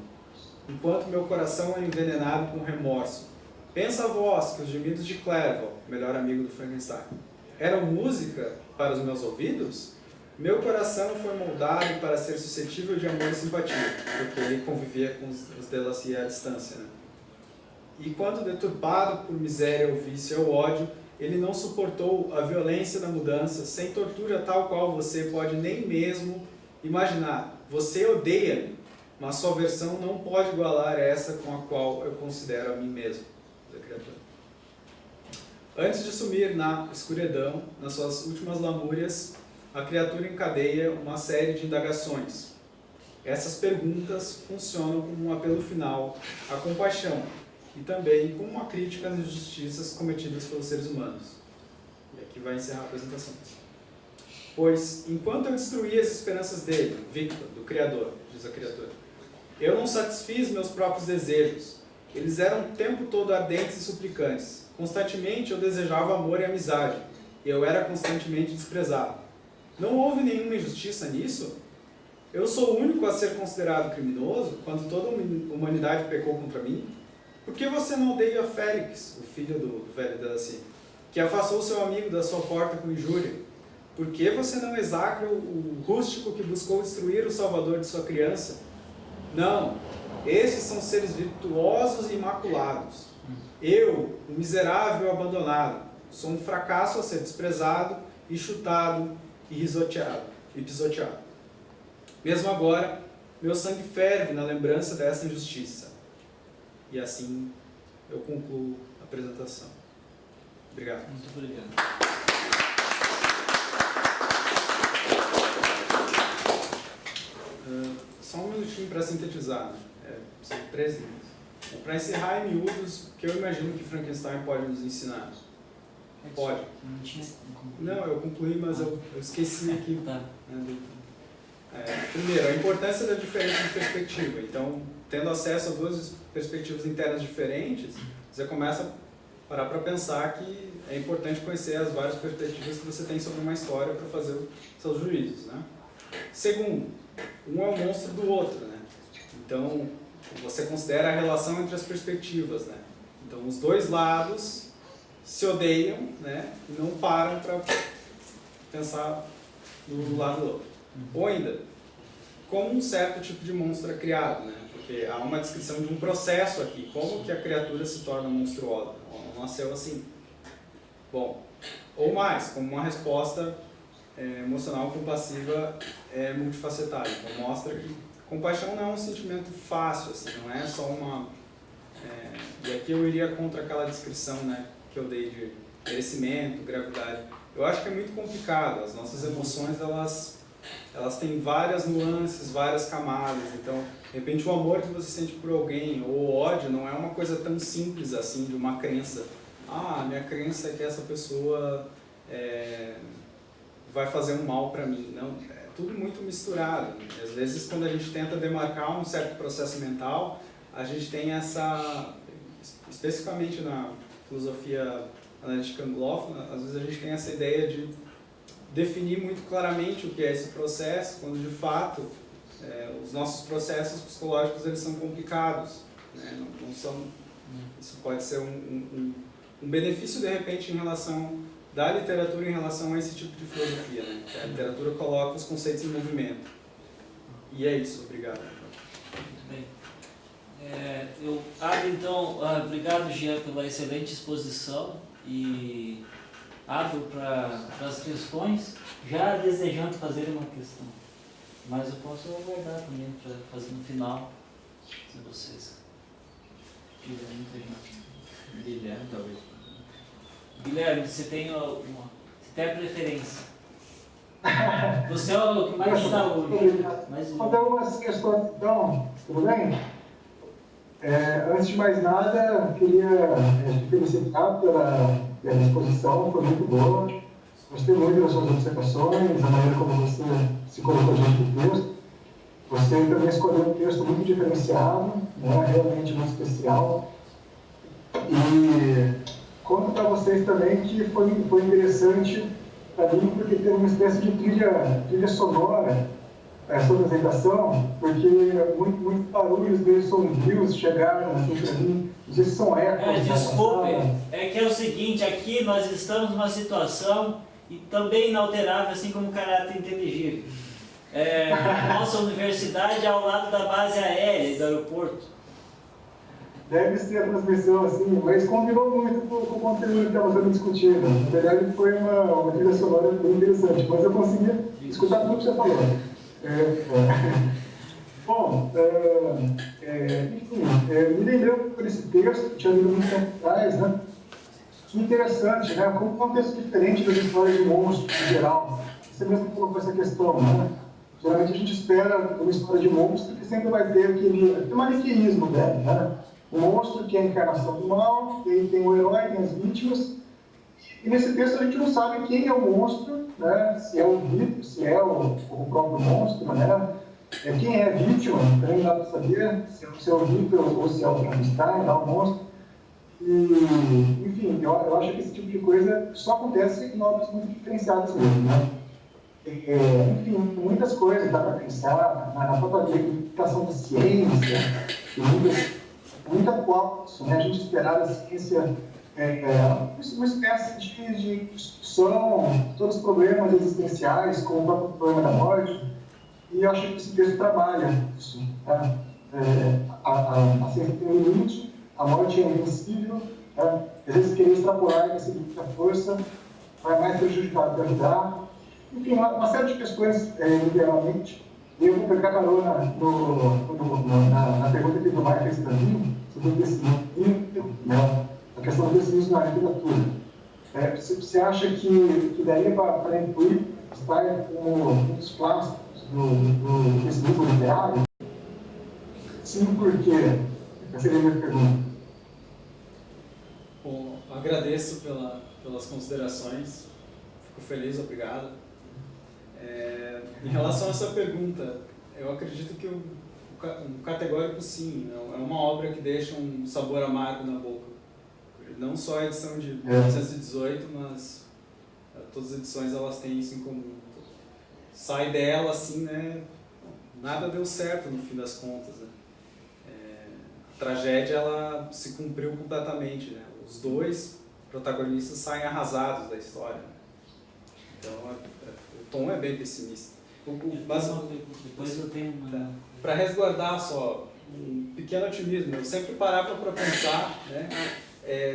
enquanto meu coração é envenenado com remorso. Pensa vós que os gemidos de Clerval, melhor amigo do Frankenstein, eram música para os meus ouvidos? Meu coração foi moldado para ser suscetível de amor e simpatia, porque ele convivia com os Delacier à distância. Né? E quando deturpado por miséria, o vício e o ódio, ele não suportou a violência da mudança, sem tortura tal qual você pode nem mesmo imaginar. Você odeia-me, mas sua versão não pode igualar essa com a qual eu considero a mim mesmo, da criatura. Antes de sumir na escuridão, nas suas últimas lamúrias, a criatura encadeia uma série de indagações. Essas perguntas funcionam como um apelo final à compaixão, e também como uma crítica às injustiças cometidas pelos seres humanos. E aqui vai encerrar a apresentação. Pois, enquanto eu destruía as esperanças dele, Victor, do Criador, diz a criatura, eu não satisfiz meus próprios desejos. Eles eram o tempo todo ardentes e suplicantes. Constantemente eu desejava amor e amizade, e eu era constantemente desprezado. Não houve nenhuma injustiça nisso? Eu sou o único a ser considerado criminoso quando toda a humanidade pecou contra mim? Por que você não odeia Félix, o filho do velho Daci, que afastou seu amigo da sua porta com injúria? Por que você não execra o rústico que buscou destruir o salvador de sua criança? Não, esses são seres virtuosos e imaculados. Eu, o miserável abandonado, sou um fracasso a ser desprezado e chutado e pisoteado. Mesmo agora, meu sangue ferve na lembrança dessa injustiça. E assim eu concluo a apresentação. Obrigado. Muito obrigado. Só um minutinho para sintetizar. São 3 linhas. Para encerrar em miúdos, o que eu imagino que Frankenstein pode nos ensinar? Pode. Não, eu concluí, mas eu esqueci aqui. Tá. Primeiro, a importância da diferença de perspectiva. Então, tendo acesso a 2 perspectivas internas diferentes, você começa a parar para pensar que é importante conhecer as várias perspectivas que você tem sobre uma história para fazer os seus juízos, né? Segundo, um é o monstro do outro, né? Então, você considera a relação entre as perspectivas, né? Então, os 2 lados se odeiam, né? E não param para pensar no lado do outro. Ou ainda, como um certo tipo de monstro é criado, né? Porque há uma descrição de um processo aqui, como que a criatura se torna monstruosa. Ela não nasceu assim. Bom, ou mais, como uma resposta emocional compassiva multifacetada. Então mostra que compaixão não é um sentimento fácil, assim, não é só uma... e aqui eu iria contra aquela descrição, né, que eu dei de merecimento, gravidade. Eu acho que é muito complicado. As nossas emoções, elas têm várias nuances, várias camadas. Então, de repente, o amor que você sente por alguém, ou o ódio, não é uma coisa tão simples assim, de uma crença. Ah, minha crença é que essa pessoa vai fazer um mal para mim. Não, é tudo muito misturado. Às vezes, quando a gente tenta demarcar um certo processo mental, a gente tem essa, especificamente na filosofia analítica anglófona, às vezes a gente tem essa ideia de definir muito claramente o que é esse processo, quando de fato os nossos processos psicológicos eles são complicados, né? Não são, isso pode ser um benefício de repente em relação da literatura em relação a esse tipo de filosofia, né? A literatura coloca os conceitos em movimento. E é isso, obrigado. Muito bem. Eu abro então, obrigado Jean pela excelente exposição e abro para as questões, já desejando fazer uma questão, mas eu posso aguardar também para fazer no final, se vocês tiverem muita gente. Guilherme, talvez. Guilherme, você tem a preferência. Você é o que mais está hoje. Vou dar umas questões então, tudo bem? Antes de mais nada, queria te felicitar pela exposição, foi muito boa. Gostei muito das suas observações, a maneira como você se colocou diante do texto. Você também escolheu um texto muito diferenciado, né, realmente muito especial. E conto para vocês também que foi interessante para mim, porque teve uma espécie de trilha sonora essa apresentação, porque muitos barulhos meio sombrios chegaram assim para mim. Não sei se são ecos. Desculpe, é que é o seguinte, aqui nós estamos numa situação e também inalterável, assim como o caráter inteligível. Nossa universidade é ao lado da base aérea do aeroporto. Deve ser a transmissão, assim, mas combinou muito com o conteúdo que estava sendo discutido. Na verdade, foi uma trilha sonora bem interessante, mas eu consegui escutar tudo que você falou. Bom, enfim, me lembrei por esse texto, que tinha lido muito tempo atrás, né? Que interessante, né? Como um contexto diferente das histórias de monstros em geral. Você mesmo colocou essa questão, né? Geralmente a gente espera uma história de monstro que sempre vai ter aquele maniqueísmo dela, né? o monstro, que é a encarnação do mal, e aí tem o herói, tem as vítimas. E nesse texto a gente não sabe quem é o monstro, né? Se é o Vitor, se é o próprio monstro, né? Quem é a vítima, também não dá para saber se é o Vitor ou se é o Frankenstein, o monstro. E, enfim, eu acho que esse tipo de coisa só acontece em obras muito diferenciadas mesmo, né? Enfim, muitas coisas dá para pensar na própria aplicação da ciência, muita coisa, né? A gente esperava a ciência uma espécie de discussão de todos os problemas existenciais, como o próprio problema da morte, e eu acho que esse texto trabalha isso. Tá? A ciência tem um limite, a morte é invencível, tá? Às vezes querer extrapolar esse limite da força vai mais prejudicar do que ajudar. Enfim, uma série de questões, literalmente. Eu vou pegar carona na pergunta que o Mar fez para mim, sobre o pessimismo, né? A questão do pessimismo na literatura. Você acha que daria para incluir estar como um dos clássicos do pessimismo literário? Sim, por quê? Essa seria a minha pergunta. Bom, agradeço pelas considerações, fico feliz, obrigado. Em relação a essa pergunta, eu acredito que um categórico sim, é uma obra que deixa um sabor amargo na boca. Não só a edição de 1918, mas todas as edições elas têm isso em comum. Sai dela assim, né? Nada deu certo no fim das contas. Né? A tragédia ela se cumpriu completamente. Né? Os dois protagonistas saem arrasados da história. Né? Então o tom é bem pessimista. Depois eu tenho uma... Para resguardar só um pequeno otimismo, eu sempre parava para pensar, né?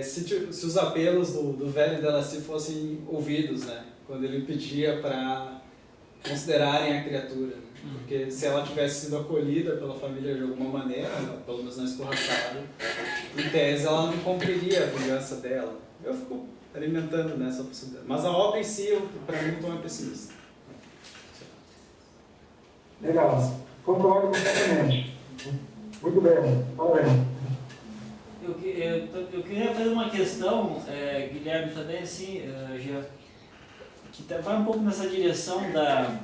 Se os apelos do velho Delacy fossem ouvidos, né? Quando ele pedia para considerarem a criatura. Porque se ela tivesse sido acolhida pela família de alguma maneira, pelo menos não escorraçada, em tese ela não cumpriria a vingança dela. Eu fico alimentando nessa possibilidade. Mas a obra em si, para mim, não é pessimista. Legal. Concordo completamente. Muito bem. Parabéns. Eu queria fazer uma questão, Guilherme, também assim, que vai um pouco nessa direção da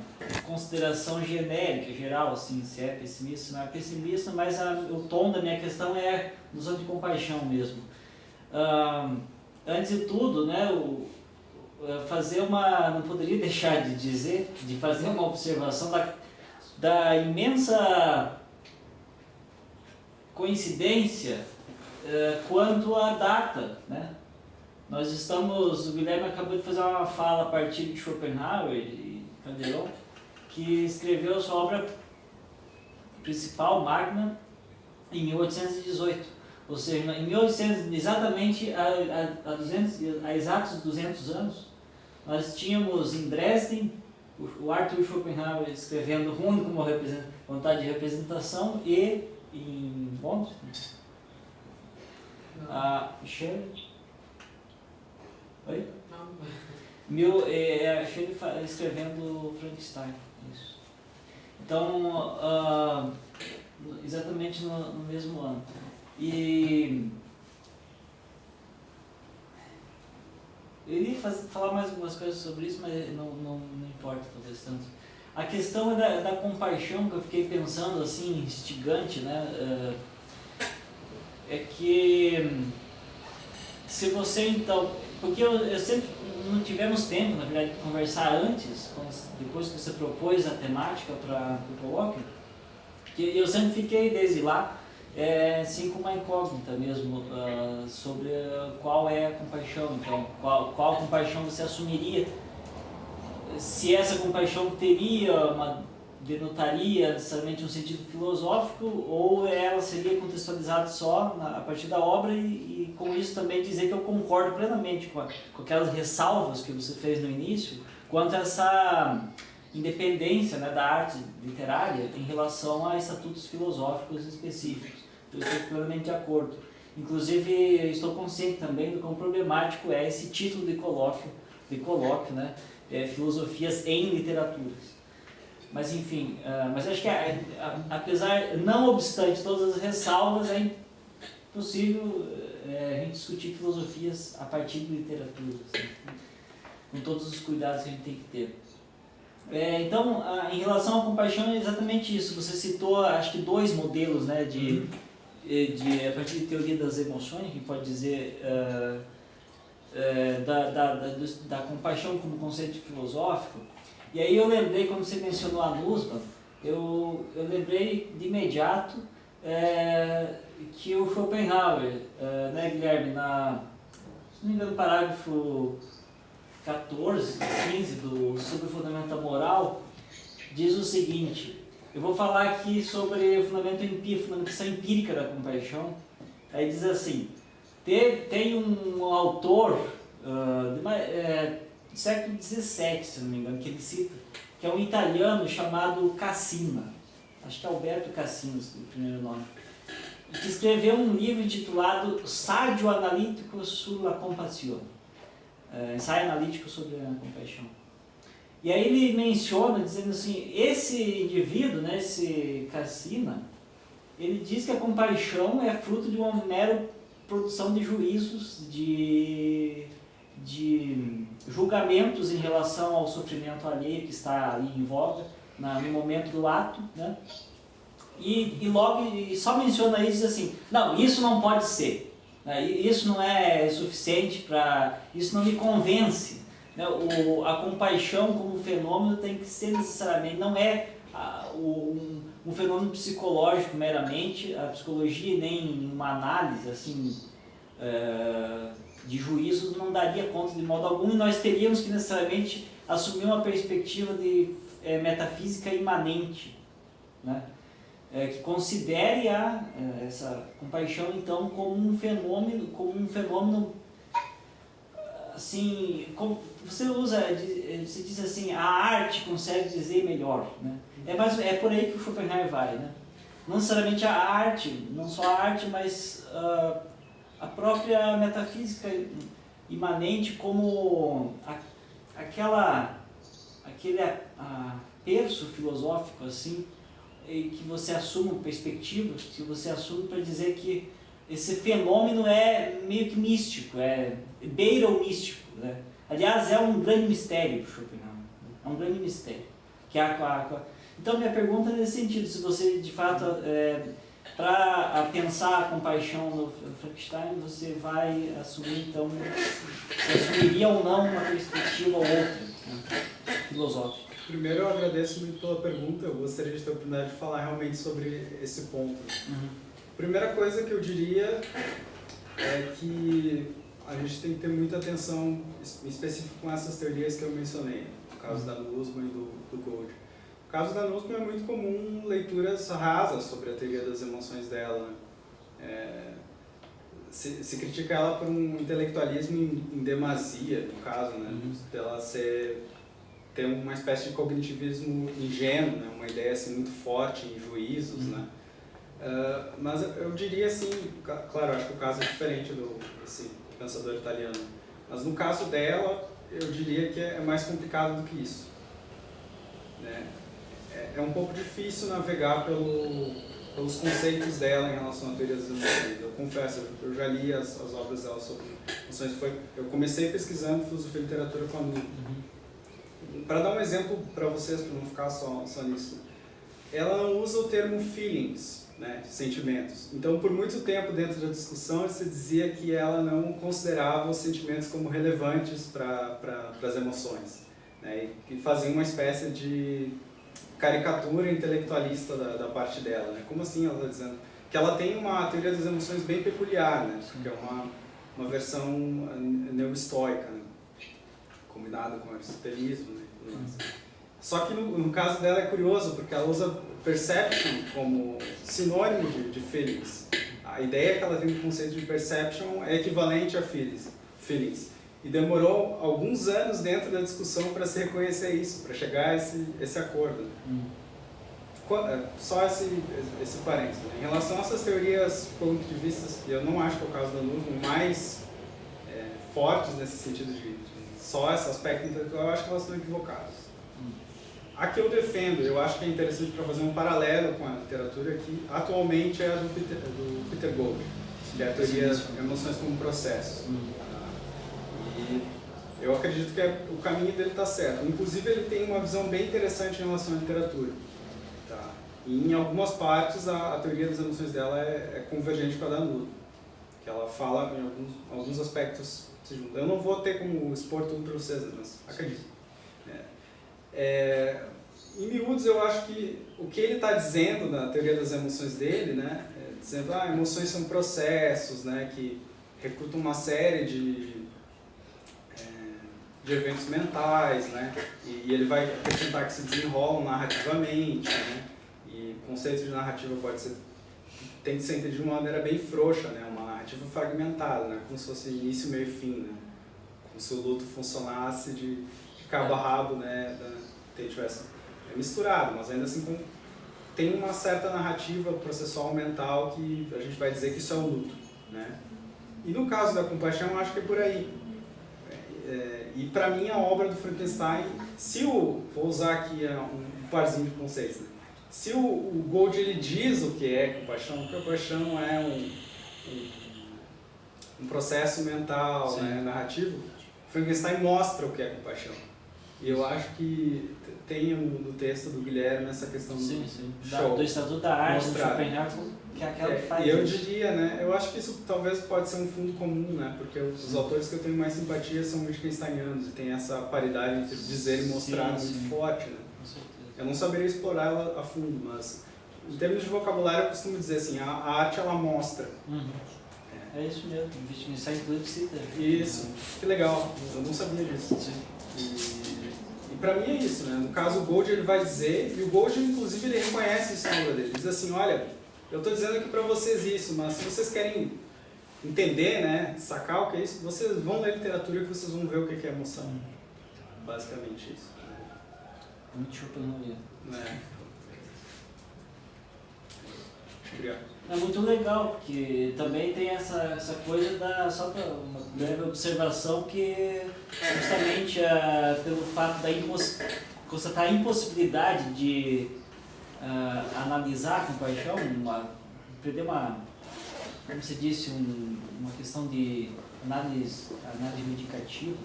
consideração genérica, geral, assim, se é pessimista, se não é pessimista, mas o tom da minha questão é noção de compaixão mesmo. Antes de tudo, né, não poderia deixar de dizer, de fazer uma observação da imensa coincidência quanto à data, né? O Guilherme acabou de fazer uma fala a partir de Schopenhauer e Calderon, que escreveu sua obra principal, magna, em 1818. Ou seja, em 1800, exatamente há exatos 200 anos, nós tínhamos em Dresden o Arthur Schopenhauer escrevendo Rundo como vontade de representação e em Londres, Shelley. Oi? Não. Shelley escrevendo Frankenstein. Isso. Então, exatamente no mesmo ano. E eu iria falar mais algumas coisas sobre isso, mas não importa talvez tanto. A questão da compaixão que eu fiquei pensando assim, instigante, né? É que se você então, porque eu sempre não tivemos tempo, na verdade, de conversar antes, depois que você propôs a temática para o colóquio, que eu sempre fiquei desde lá assim com uma incógnita mesmo sobre qual é a compaixão, então qual compaixão você assumiria, se essa compaixão denotaria necessariamente um sentido filosófico ou ela seria contextualizada só a partir da obra e com isso também dizer que eu concordo plenamente com aquelas ressalvas que você fez no início quanto a essa independência, né, da arte literária em relação a estatutos filosóficos específicos. Eu estou plenamente de acordo. Inclusive, estou consciente também do quão problemático é esse título de colóquio, né, Filosofias em Literaturas. Mas mas acho que apesar, não obstante todas as ressalvas, possível a gente discutir filosofias a partir de literatura, assim, com todos os cuidados que a gente tem que ter. Então, em relação à compaixão, é exatamente isso. Você citou, acho que 2 modelos, né, a partir de teoria das emoções, que pode dizer da compaixão como conceito filosófico. E aí eu lembrei, quando você mencionou a Nussbaum, eu lembrei de imediato que o Schopenhauer, né, Guilherme, se não me engano, no parágrafo 14, 15 sobre o fundamento da moral, diz o seguinte: eu vou falar aqui sobre o fundamentação empírica da compaixão. Aí diz assim: tem um autor do século XVII, se não me engano, que ele cita, que é um italiano chamado Cassina, acho que é Alberto Cassina, o primeiro nome, que escreveu um livro intitulado Saggio analitico sulla compassione, ensaio analítico sobre a compaixão. E aí ele menciona, dizendo assim, esse indivíduo, né, esse Cassina, ele diz que a compaixão é fruto de uma mera produção de juízos, de julgamentos em relação ao sofrimento alheio que está ali em voga, no momento do ato, né? E logo só menciona isso e diz assim, não, isso não pode ser, né? Isso não é suficiente para, isso não me convence, né? A compaixão como fenômeno tem que ser necessariamente, não é um fenômeno psicológico meramente, a psicologia nem uma análise assim de juízos não daria conta de modo algum, e nós teríamos que necessariamente assumir uma perspectiva de metafísica imanente, né? Que considere essa compaixão então como um fenômeno assim, como você diz assim, a arte consegue dizer melhor, né? Mas é por aí que o Schopenhauer vai, né? Não necessariamente a arte, não só a arte, mas a própria metafísica imanente como aquele aperço filosófico assim, que você assume perspectivas, que você assume para dizer que esse fenômeno é meio que místico, beira o místico, né? Aliás, é um grande mistério, Schopenhauer, é um grande mistério. Então, minha pergunta é nesse sentido, se você, de fato, para pensar a compaixão no Frankenstein, você vai assumir, então, você assumiria ou não uma perspectiva ou outra, né, filosófica? Primeiro, eu agradeço muito pela pergunta, eu gostaria de ter a oportunidade de falar realmente sobre esse ponto. A primeira coisa que eu diria é que a gente tem que ter muita atenção, em específico com essas teorias que eu mencionei, no caso da Nussbaum e do Gold. No caso da Nussbaum é muito comum leituras rasas sobre a teoria das emoções dela, né? Se critica ela por um intelectualismo em demasia, no caso, né? Dela ter uma espécie de cognitivismo ingênuo, né? Uma ideia assim, muito forte em juízos, né? Mas eu diria assim, claro, acho que o caso é diferente desse pensador italiano, mas no caso dela, eu diria que é mais complicado do que isso, né? É um pouco difícil navegar pelos conceitos dela em relação à teoria das emoções. Eu confesso, eu já li as obras dela sobre emoções. Eu comecei pesquisando filosofia e literatura com a Nussbaum. Para dar um exemplo para vocês, para não ficar só nisso, ela não usa o termo feelings, né, sentimentos. Então, por muito tempo dentro da discussão, se dizia que ela não considerava os sentimentos como relevantes para as emoções, né, e fazia uma espécie de caricatura intelectualista da parte dela, né? Como assim ela está dizendo? Que ela tem uma teoria das emoções bem peculiar, né? Que é uma versão neo-estoica, né? Combinada com o aristotelismo, né? Só que no caso dela é curioso, porque ela usa perception como sinônimo de feelings. A ideia que ela tem do conceito de perception é equivalente a feelings. E demorou alguns anos dentro da discussão para se reconhecer isso, para chegar a esse acordo. Só esse parênteses. Em relação a essas teorias cognitivistas, que eu não acho que é o caso da Nussbaum, mais fortes nesse sentido de só esse aspecto intelectual, eu acho que elas estão equivocadas. A que eu defendo, eu acho que é interessante para fazer um paralelo com a literatura, que atualmente é a do Peter Gold. que é a teoria de emoções como processos. E eu acredito que o caminho dele está certo. Inclusive, ele tem uma visão bem interessante em relação à literatura. Tá? E em algumas partes, a teoria das emoções dela é convergente com a da Nulo, que ela fala em alguns aspectos. Eu não vou ter como expor tudo para vocês, mas acredito. Em miúdos, eu acho que o que ele está dizendo na teoria das emoções dele, né, dizendo que emoções são processos, né, que recrutam uma série de eventos mentais, né, e ele vai acrescentar que se desenrolam narrativamente, né, e o conceito de narrativa tem que ser entendido de uma maneira bem frouxa, né, uma narrativa fragmentada, né, como se fosse início, meio e fim, né, como se o luto funcionasse de cabo a rabo, né, tivesse misturado, mas ainda assim tem uma certa narrativa processual mental que a gente vai dizer que isso é o luto, né? E no caso da compaixão, eu acho que é por aí. E para mim a obra do Frankenstein, vou usar aqui um parzinho de conceitos, né? Se o Gold ele diz o que é compaixão é um processo mental, né, narrativo, Frankenstein mostra o que é compaixão. E eu acho que tem no texto do Guilherme essa questão do Estatuto da Arte, do Schopenhauer, que é aquela que faz. E eu diria, né, eu acho que isso talvez pode ser um fundo comum, né, porque os autores que eu tenho mais simpatia são wittgensteinianos e tem essa paridade entre dizer e mostrar muito forte, né. Com certeza. Eu não saberia explorar ela a fundo, mas em termos de vocabulário eu costumo dizer assim, a arte ela mostra. É isso mesmo, Wittgenstein inclusive cita. Isso, que legal, eu não sabia disso. E para mim é isso, né? No caso, o Gold ele vai dizer, e o Gold, inclusive, ele reconhece isso na obra dele. Ele diz assim, olha, eu estou dizendo aqui para vocês isso, mas se vocês querem entender, né, sacar o que é isso, vocês vão ler literatura que vocês vão ver o que é emoção. Basicamente isso. Muito Schopenhauer. Obrigado. É muito legal, porque também tem essa coisa só para uma breve observação, que justamente pelo fato da constatar a impossibilidade de analisar a compaixão, perder como se disse, uma questão de análise medicativa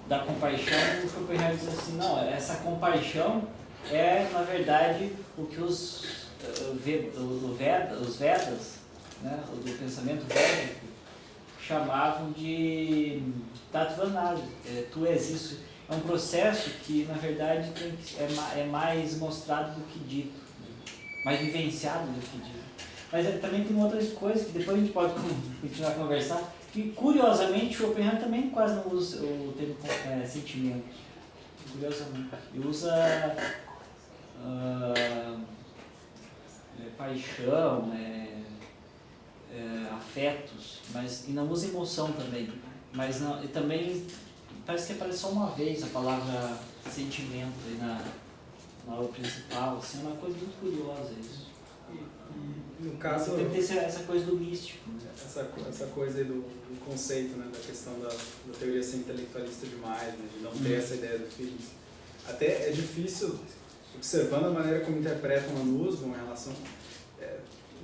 da compaixão, o Schopenhauer diz assim, não, essa compaixão é, na verdade, o que os Vedas, né, do pensamento védico, chamavam de Tattvanada. Tu és isso. É um processo que, na verdade, é mais mostrado do que dito, mais vivenciado do que dito. Mas também tem outras coisas que depois a gente pode continuar a conversar, que, curiosamente, Schopenhauer também quase não usa o termo sentimento. Curiosamente. Ele usa paixão, afetos, mas e não usa emoção também. Mas não, e também parece que aparece só uma vez a palavra sentimento aí na obra principal. Assim, é uma coisa muito curiosa isso. E no caso tem que ter essa coisa do místico, né? Essa coisa aí do conceito, né, da questão da teoria ser intelectualista demais, né, de não ter essa ideia do feeling. Até é difícil, observando a maneira como interpretam a Nussbaum em relação...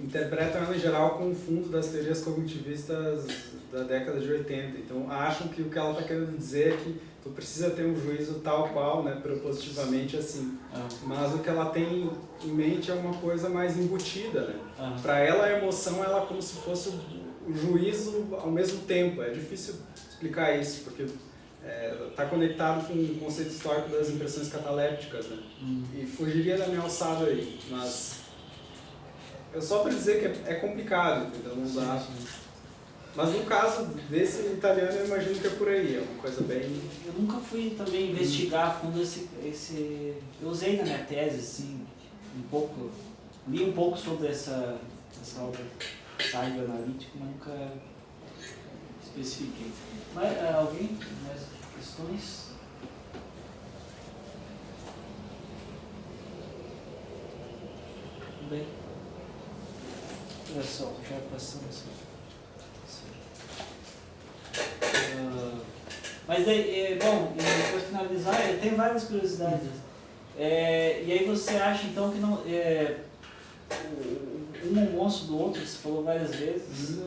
interpretam ela em geral com o fundo das teorias cognitivistas da década de 80. Então acham que o que ela está querendo dizer é que tu precisa ter um juízo tal qual, né, propositivamente assim. Mas o que ela tem em mente é uma coisa mais embutida, né? Para ela a emoção ela é como se fosse o juízo ao mesmo tempo. É difícil explicar isso, porque está conectado com o conceito histórico das impressões catalépticas, né? E fugiria da minha alçada aí, mas só para dizer que é complicado, entendeu? Não dá. Mas no caso desse italiano eu imagino que é por aí, é uma coisa bem... Eu nunca fui também investigar a fundo esse... Eu usei na minha tese, assim, li um pouco sobre essa obra psychoanalítica, mas nunca especifiquei. Mas alguém? Mais questões? Tudo bem. Olha só, já passamos. Mas daí, bom, para finalizar, tem várias curiosidades. E aí você acha então que não, um monstro do outro, você falou várias vezes.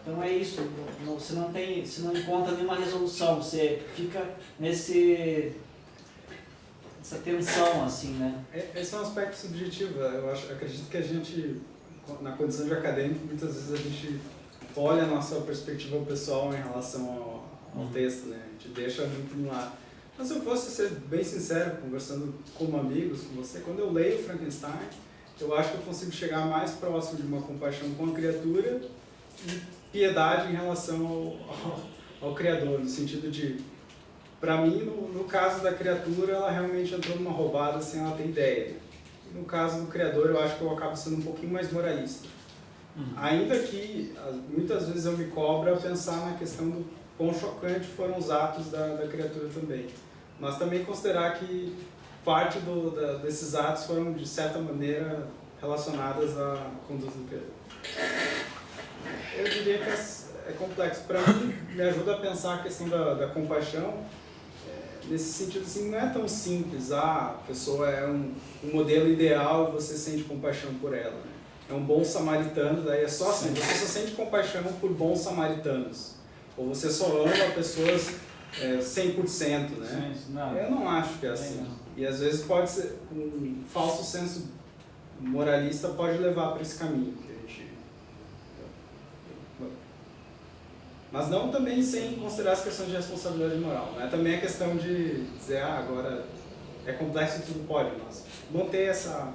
Então é isso, você não encontra nenhuma resolução, você fica essa tensão, assim, né? Esse é um aspecto subjetivo. Acredito que a gente, na condição de acadêmico, muitas vezes a gente olha a nossa perspectiva pessoal em relação ao texto, né? A gente deixa muito no lado. Mas se eu fosse ser bem sincero, conversando como amigos com você, quando eu leio Frankenstein, eu acho que eu consigo chegar mais próximo de uma compaixão com a criatura e piedade em relação ao criador, no sentido de, para mim, no caso da criatura, ela realmente entrou numa roubada sem ela ter ideia. E no caso do criador, eu acho que eu acabo sendo um pouquinho mais moralista. Ainda que, muitas vezes eu me cobro a pensar na questão do quão chocante foram os atos da criatura também. Mas também considerar que parte desses atos foram, de certa maneira, relacionadas à conduta do criador. Eu diria que é complexo. Para mim, me ajuda a pensar a questão da compaixão, nesse sentido assim, não é tão simples, a pessoa é um modelo ideal e você sente compaixão por ela. Né? É um bom samaritano, daí é só assim, você só sente compaixão por bons samaritanos. Ou você só ama pessoas 100%, né? Não. Eu não acho que é assim. E às vezes pode ser, um falso senso moralista pode levar para esse caminho. Mas não também sem considerar as questões de responsabilidade moral. Não é também a questão de dizer, agora é complexo e tudo pode, mas manter essa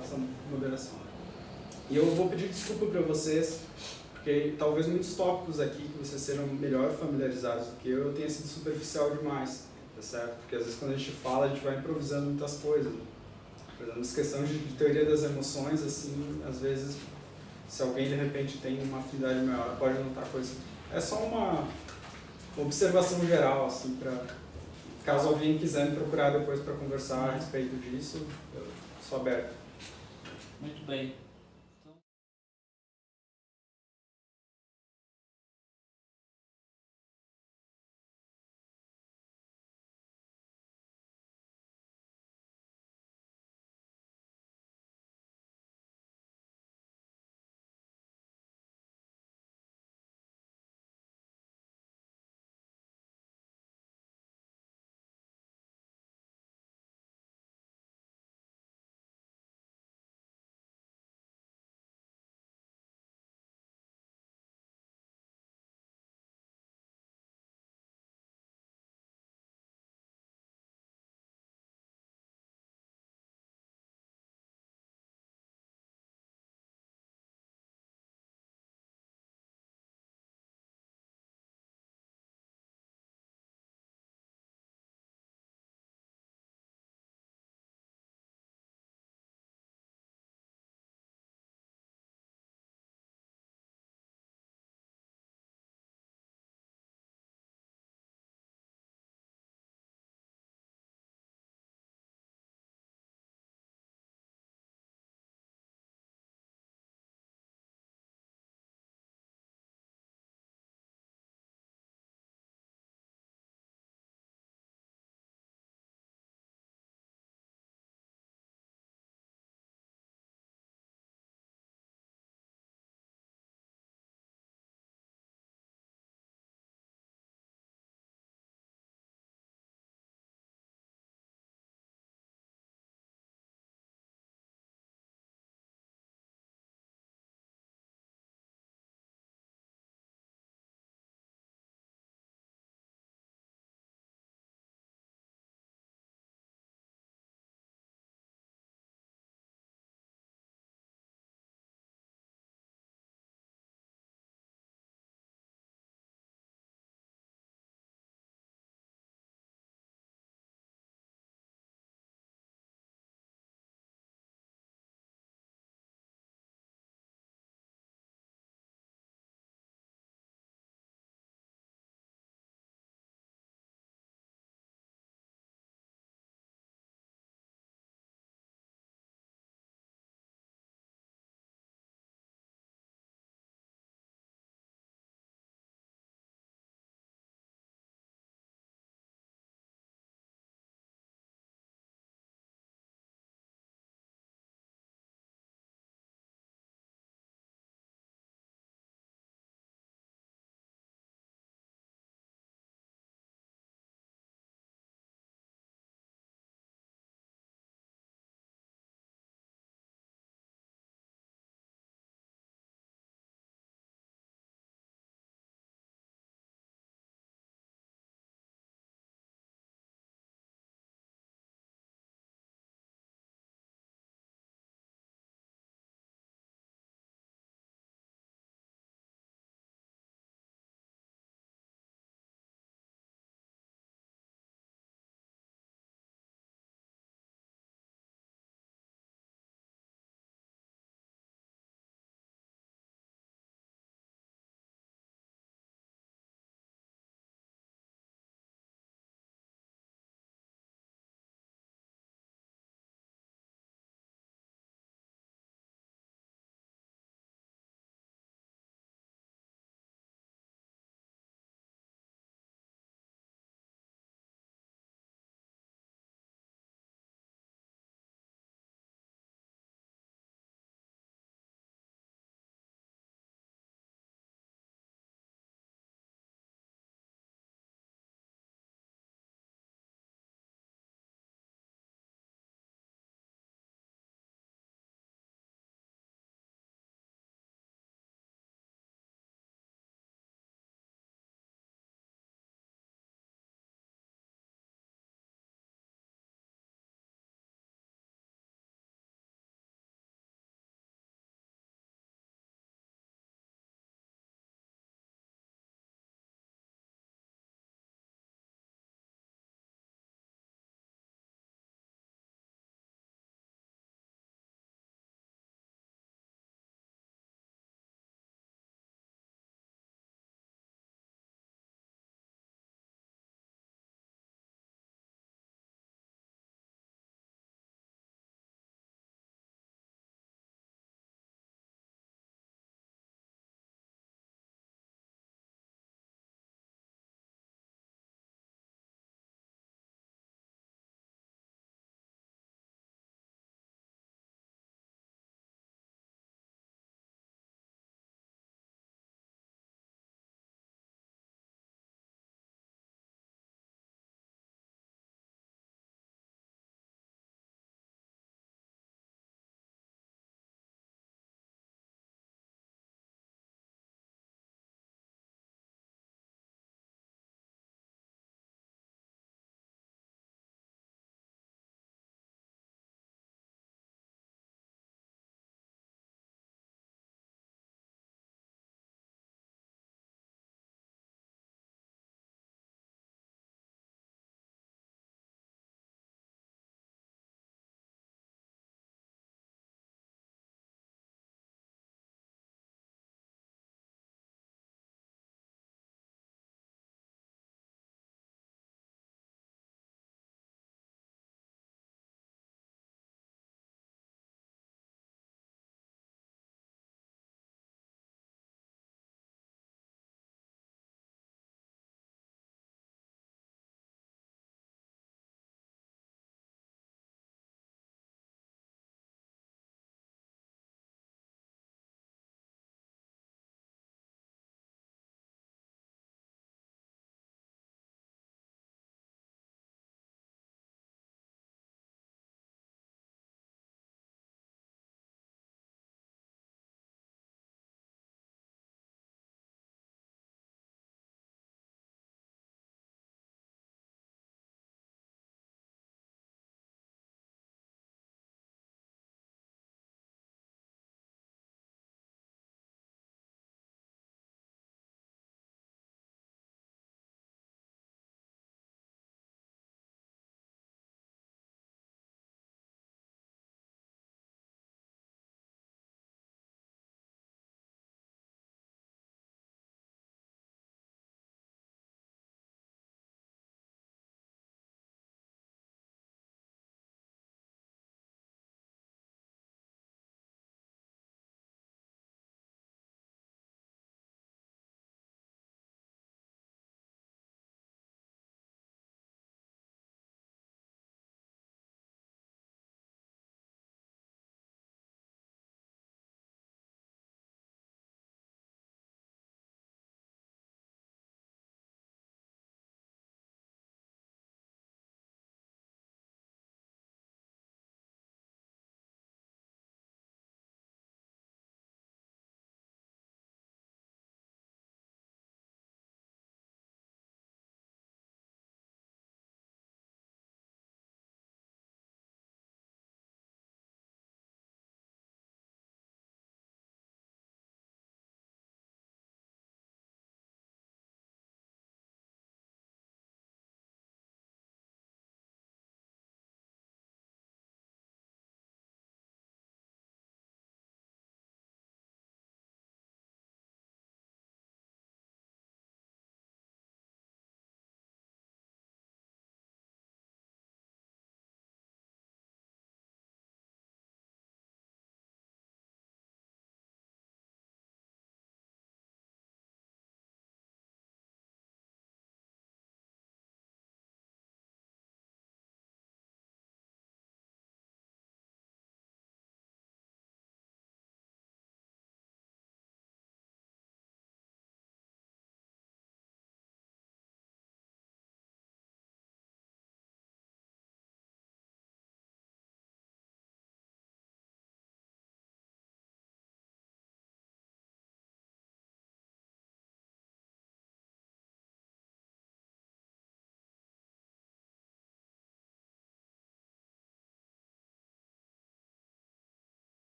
moderação. E eu vou pedir desculpa para vocês, porque talvez muitos tópicos aqui que vocês sejam melhor familiarizados do que eu tenha sido superficial demais, tá certo? Porque às vezes quando a gente fala, a gente vai improvisando muitas coisas. Né? Por exemplo, as questões de teoria das emoções, assim, às vezes, se alguém de repente tem uma afinidade maior, pode notar coisas. É só uma observação geral, assim, para caso alguém quiser me procurar depois para conversar a respeito disso, eu sou aberto. Muito bem.